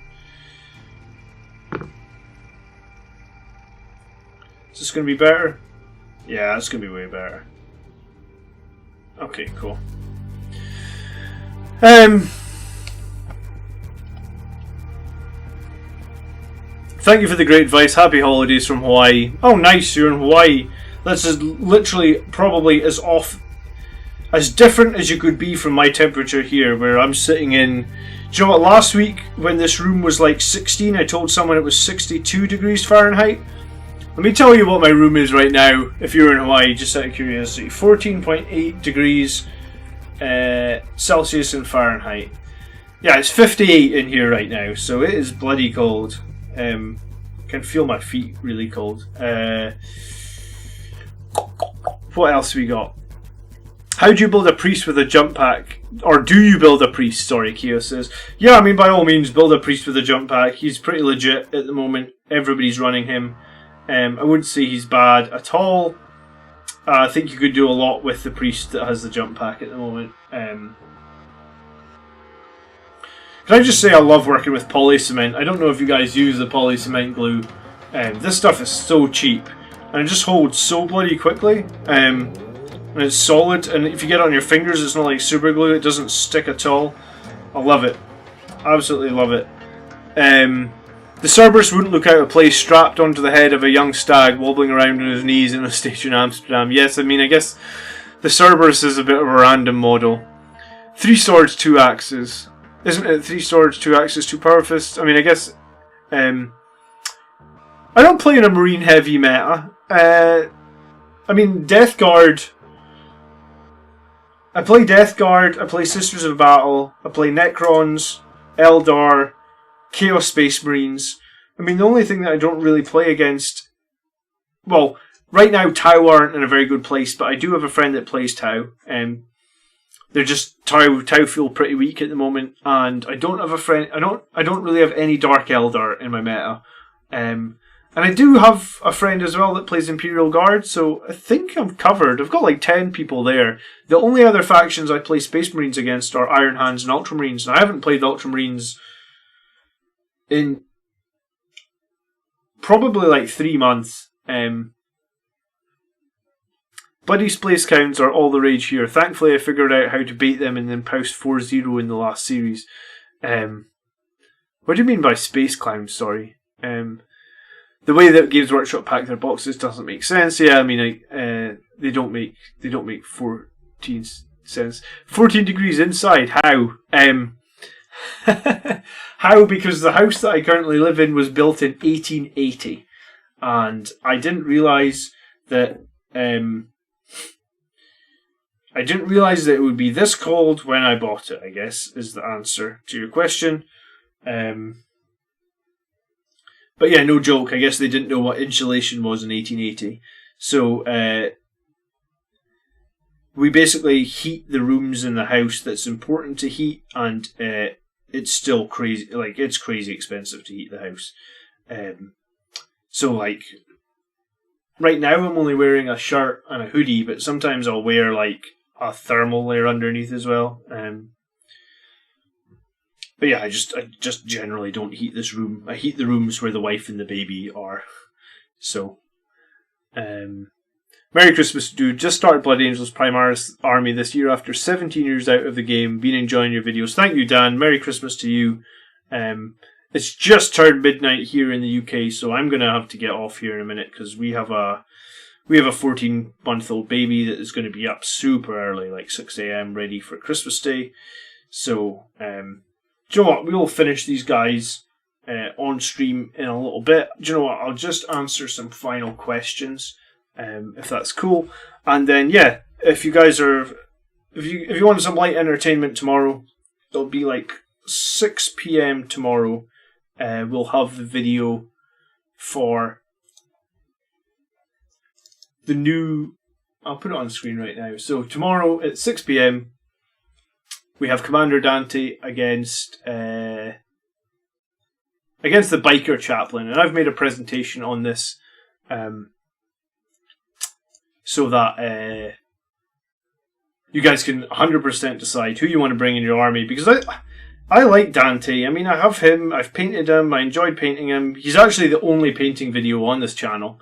Is this going to be better? Yeah, it's going to be way better. Okay, cool. Thank you for the great advice. Happy holidays from Hawaii. Oh, nice, you're in Hawaii. This is literally probably as different as you could be from my temperature here, where I'm sitting in. Do you know what? Last week, when this room was like 16, I told someone it was 62 degrees Fahrenheit. Let me tell you what my room is right now, if you're in Hawaii, just out of curiosity. 14.8 degrees Celsius and Fahrenheit. Yeah, it's 58 in here right now, so it is bloody cold. Can feel my feet really cold. What else we got? How do you build a priest with a jump pack? Or do you build a priest? Sorry, Keo says. Yeah, I mean, by all means, build a priest with a jump pack. He's pretty legit at the moment. Everybody's running him. I wouldn't say he's bad at all. I think you could do a lot with the priest that has the jump pack at the moment. Can I just say I love working with poly cement? I don't know if you guys use the poly cement glue. This stuff is so cheap. And it just holds so bloody quickly. And it's solid. And if you get it on your fingers, it's not like super glue. It doesn't stick at all. I love it. Absolutely love it. The Cerberus wouldn't look out of place strapped onto the head of a young stag wobbling around on his knees in a station in Amsterdam. Yes, I mean, I guess the Cerberus is a bit of a random model. 3 swords, 2 axes. Isn't it 3 swords, 2 axes, 2 power fists? I mean, I guess... I don't play in a marine heavy meta. I mean, Death Guard... I play Death Guard, I play Sisters of Battle, I play Necrons, Eldar, Chaos Space Marines. I mean, the only thing that I don't really play against... Well, right now Tau aren't in a very good place, but I do have a friend that plays Tau. They're just... Tau feel pretty weak at the moment, and I don't have a friend... I don't really have any Dark Eldar in my meta. And I do have a friend as well that plays Imperial Guard, so I think I'm covered. I've got like 10 people there. The only other factions I play Space Marines against are Iron Hands and Ultramarines, and I haven't played Ultramarines in probably like 3 months. Bloody Space Counts are all the rage here. Thankfully I figured out how to bait them and then post 4-0 in the last series. What do you mean by Space Clowns, sorry? The way that Games Workshop pack their boxes doesn't make sense. Yeah, I mean, they don't make 14 sense. 14 degrees inside. How? How? Because the house that I currently live in was built in 1880, and I didn't realise that. I didn't realise that it would be this cold when I bought it. I guess is the answer to your question. But yeah, no joke. I guess they didn't know what insulation was in 1880. So we basically heat the rooms in the house that's important to heat, and it's still crazy. Like, it's crazy expensive to heat the house. So like, right now I'm only wearing a shirt and a hoodie, but sometimes I'll wear like a thermal layer underneath as well. But yeah, I just generally don't heat this room. I heat the rooms where the wife and the baby are. So, Merry Christmas, dude. Just started Blood Angels Primaris Army this year after 17 years out of the game. Been enjoying your videos. Thank you, Dan. Merry Christmas to you. It's just turned midnight here in the UK, so I'm going to have to get off here in a minute because we have a 14-month-old baby that is going to be up super early, like 6 a.m, ready for Christmas Day. So, do you know what? We'll finish these guys on stream in a little bit. Do you know what? I'll just answer some final questions, if that's cool. And then, yeah, if you guys are, if you want some light entertainment tomorrow, it'll be like 6 p.m. tomorrow, we'll have the video for the new... I'll put it on screen right now. So tomorrow at 6 p.m, we have Commander Dante against the Biker Chaplain. And I've made a presentation on this so that you guys can 100% decide who you want to bring in your army. Because I like Dante. I mean, I have him. I've painted him. I enjoyed painting him. He's actually the only painting video on this channel.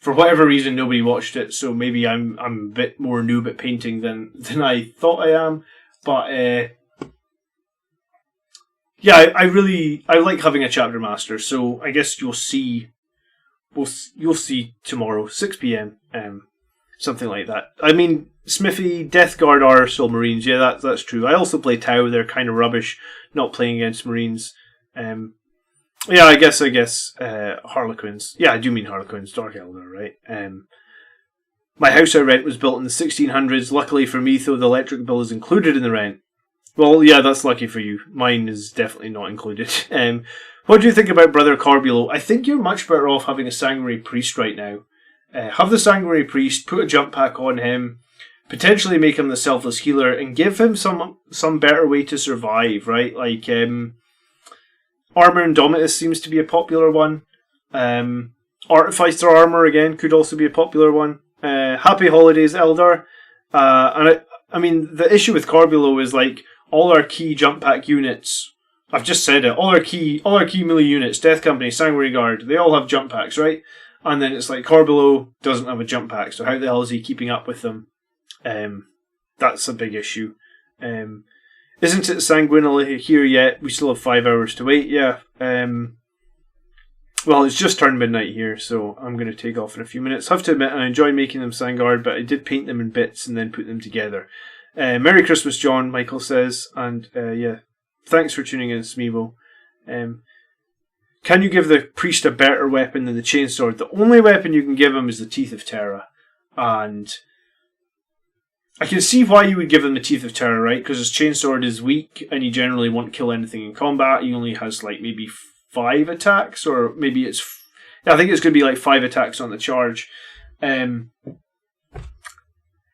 For whatever reason, nobody watched it, so maybe I'm a bit more noob at painting than I thought I am. But yeah, I like having a chapter master. So I guess you'll see tomorrow, 6 p.m. Something like that. I mean, Smithy, Death Guard are still Marines. Yeah, that's true. I also play Tau. They're kind of rubbish. Not playing against Marines. Yeah, I guess Harlequins. Yeah, I do mean Harlequins, Dark Eldar, right? My house I rent was built in the 1600s. Luckily for me, though, the electric bill is included in the rent. Well, yeah, that's lucky for you. Mine is definitely not included. What do you think about Brother Corbulo? I think you're much better off having a Sanguinary Priest right now. Have the Sanguinary Priest, put a jump pack on him, potentially make him the Selfless Healer, and give him some better way to survive, right? Like, Armor Indomitus seems to be a popular one. Artificer Armor, again, could also be a popular one. Happy Holidays, Eldar. And I mean, the issue with Corbulo is, like, all our key jump pack units, I've just said it, all our key melee units, Death Company, Sanguinary Guard, they all have jump packs, right? And then it's like, Corbulo doesn't have a jump pack, so how the hell is he keeping up with them? That's a big issue. Isn't it Sanguinary here yet? We still have 5 hours to wait, yeah. Well, it's just turned midnight here, so I'm going to take off in a few minutes. I have to admit, I enjoy making them Sangard, but I did paint them in bits and then put them together. Merry Christmas, John, Michael says, and yeah, thanks for tuning in, Smeevo. Can you give the priest a better weapon than the chainsword? The only weapon you can give him is the Teeth of Terra, and I can see why you would give him the Teeth of Terror, right? Because his chainsword is weak, and he generally won't kill anything in combat. He only has, like, maybe 5 attacks, or maybe it's... I think it's going to be, like, 5 attacks on the charge.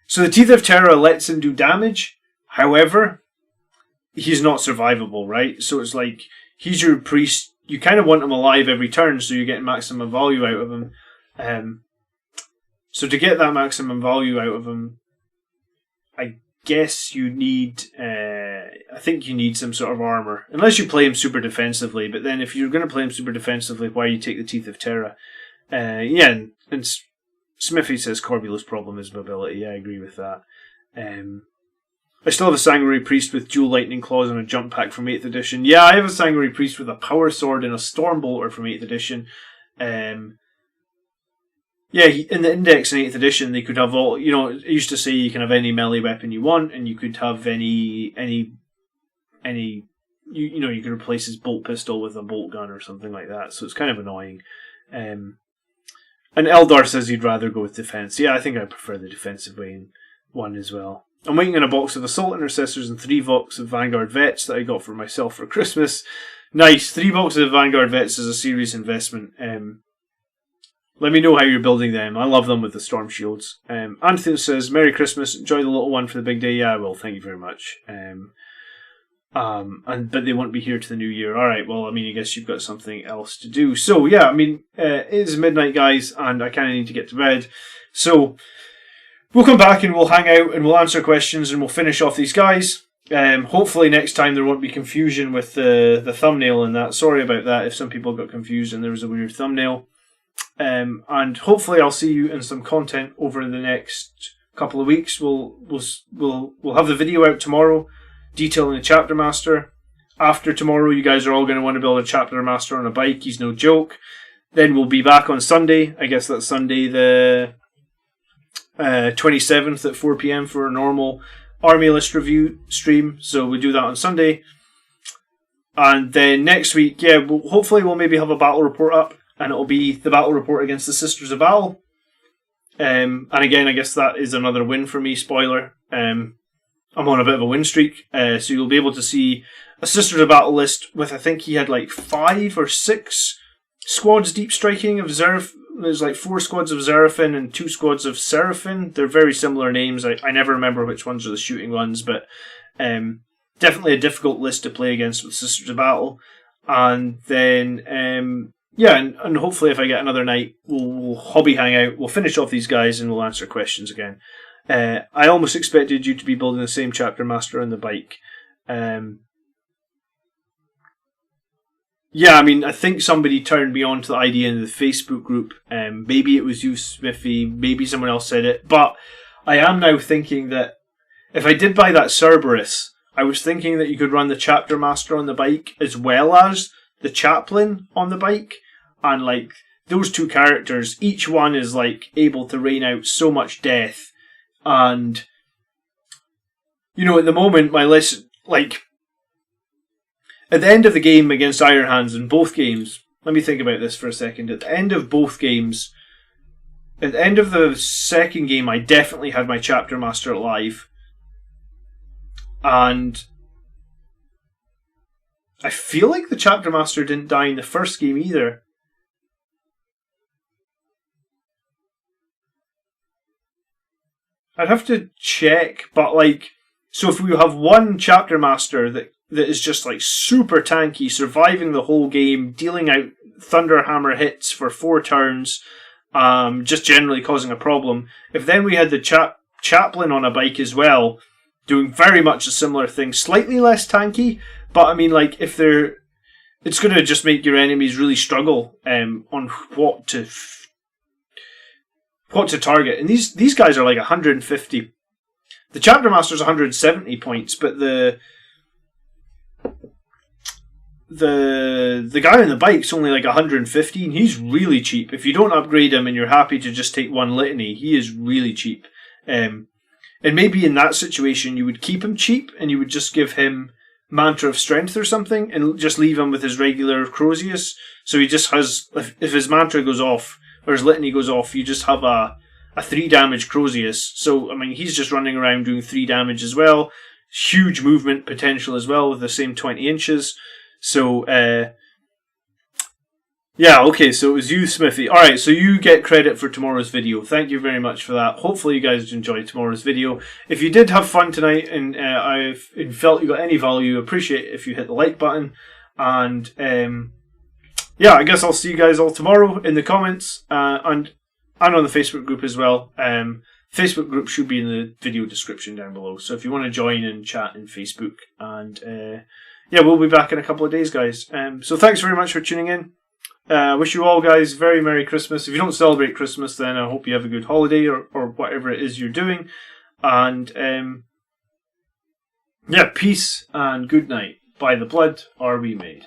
So the Teeth of Terror lets him do damage. However, he's not survivable, right? So it's like, he's your priest. You kind of want him alive every turn, so you're getting maximum value out of him. So to get that maximum value out of him, I guess you need... I think you need some sort of armor. Unless you play him super defensively. But then if you're going to play him super defensively, why you take the Teeth of Terra? Yeah, and Smithy says Corbulo's problem is mobility. Yeah, I agree with that. I still have a Sanguinary Priest with dual Lightning Claws and a jump pack from 8th edition. Yeah, I have a Sanguinary Priest with a Power Sword and a Stormbolter from 8th edition. Yeah, in the Index in 8th edition, they could have all... You know, it used to say you can have any melee weapon you want, and you could have any you know, you could replace his bolt pistol with a bolt gun or something like that, so it's kind of annoying. And Eldar says he'd rather go with defense. Yeah, I think I prefer the defensive one as well. I'm waiting on a box of Assault Intercessors and 3 boxes of Vanguard Vets that I got for myself for Christmas. Nice, 3 boxes of Vanguard Vets is a serious investment. Let me know how you're building them. I love them with the Storm Shields. Anthony says, Merry Christmas, enjoy the little one for the big day. Yeah, I will, thank you very much. But they won't be here to the new year. Alright, well, I mean, I guess you've got something else to do. So, yeah, I mean, it is midnight, guys, and I kind of need to get to bed. So, we'll come back and we'll hang out and we'll answer questions and we'll finish off these guys. Hopefully next time there won't be confusion with the thumbnail and that. Sorry about that if some people got confused and there was a weird thumbnail. And hopefully I'll see you in some content over the next couple of weeks. We'll have the video out tomorrow detailing the Chapter Master. After tomorrow, you guys are all going to want to build a Chapter Master on a bike. He's no joke. Then we'll be back on Sunday. I guess that's Sunday the 27th at 4 p.m. for a normal Army List review stream. So we'll do that on Sunday. And then next week, yeah, hopefully we'll maybe have a battle report up. And it'll be the battle report against the Sisters of Al. And again, I guess that is another win for me, spoiler. I'm on a bit of a win streak, so you'll be able to see a Sisters of Battle list with, I think he had like 5 or 6 squads deep striking of Zeraf. There's like 4 squads of Zerafin and 2 squads of Seraphim. They're very similar names. I never remember which ones are the shooting ones, but definitely a difficult list to play against with Sisters of Battle. And then, and hopefully if I get another night, we'll hobby hang out. We'll finish off these guys and we'll answer questions again. I almost expected you to be building the same chapter master on the bike. Yeah, I mean, I think somebody turned me on to the idea in the Facebook group. Maybe it was you, Smithy. Maybe someone else said it. But I am now thinking that if I did buy that Cerberus, I was thinking that you could run the chapter master on the bike as well as the chaplain on the bike. And like those 2 characters, each one is like able to rain out so much death. And you know, at the moment, my list, like, at the end of the game against Iron Hands in both games, let me think about this for a second. At the end of both games, at the end of the second game, I definitely had my chapter master alive. And I feel like the chapter master didn't die in the first game either. I'd have to check, but like, so if we have one chapter master that is just like super tanky, surviving the whole game, dealing out Thunderhammer hits for 4 turns, just generally causing a problem. If then we had the chaplain on a bike as well, doing very much a similar thing, slightly less tanky, but I mean, like, if they're, it's going to just make your enemies really struggle on what to target. And these guys are like 150. The chapter master's 170 points, but the guy on the bike's only like 115. He's really cheap. If you don't upgrade him and you're happy to just take 1 litany, he is really cheap. And maybe in that situation you would keep him cheap and you would just give him Mantra of Strength or something and just leave him with his regular Crozius. So he just has, if his Mantra goes off or his litany goes off, you just have a 3 damage Crozius. So, I mean, he's just running around doing 3 damage as well. Huge movement potential as well with the same 20 inches. So, yeah, okay, so it was you, Smithy. Alright, so you get credit for tomorrow's video. Thank you very much for that. Hopefully you guys enjoyed tomorrow's video. If you did have fun tonight and felt you got any value, appreciate it if you hit the like button. And, yeah, I guess I'll see you guys all tomorrow in the comments and on the Facebook group as well. Facebook group should be in the video description down below. So if you want to join and chat in Facebook. And, yeah, we'll be back in a couple of days, guys. So thanks very much for tuning in. Wish you all guys very Merry Christmas. If you don't celebrate Christmas, then I hope you have a good holiday or whatever it is you're doing. And yeah, peace and good night. By the blood are we made.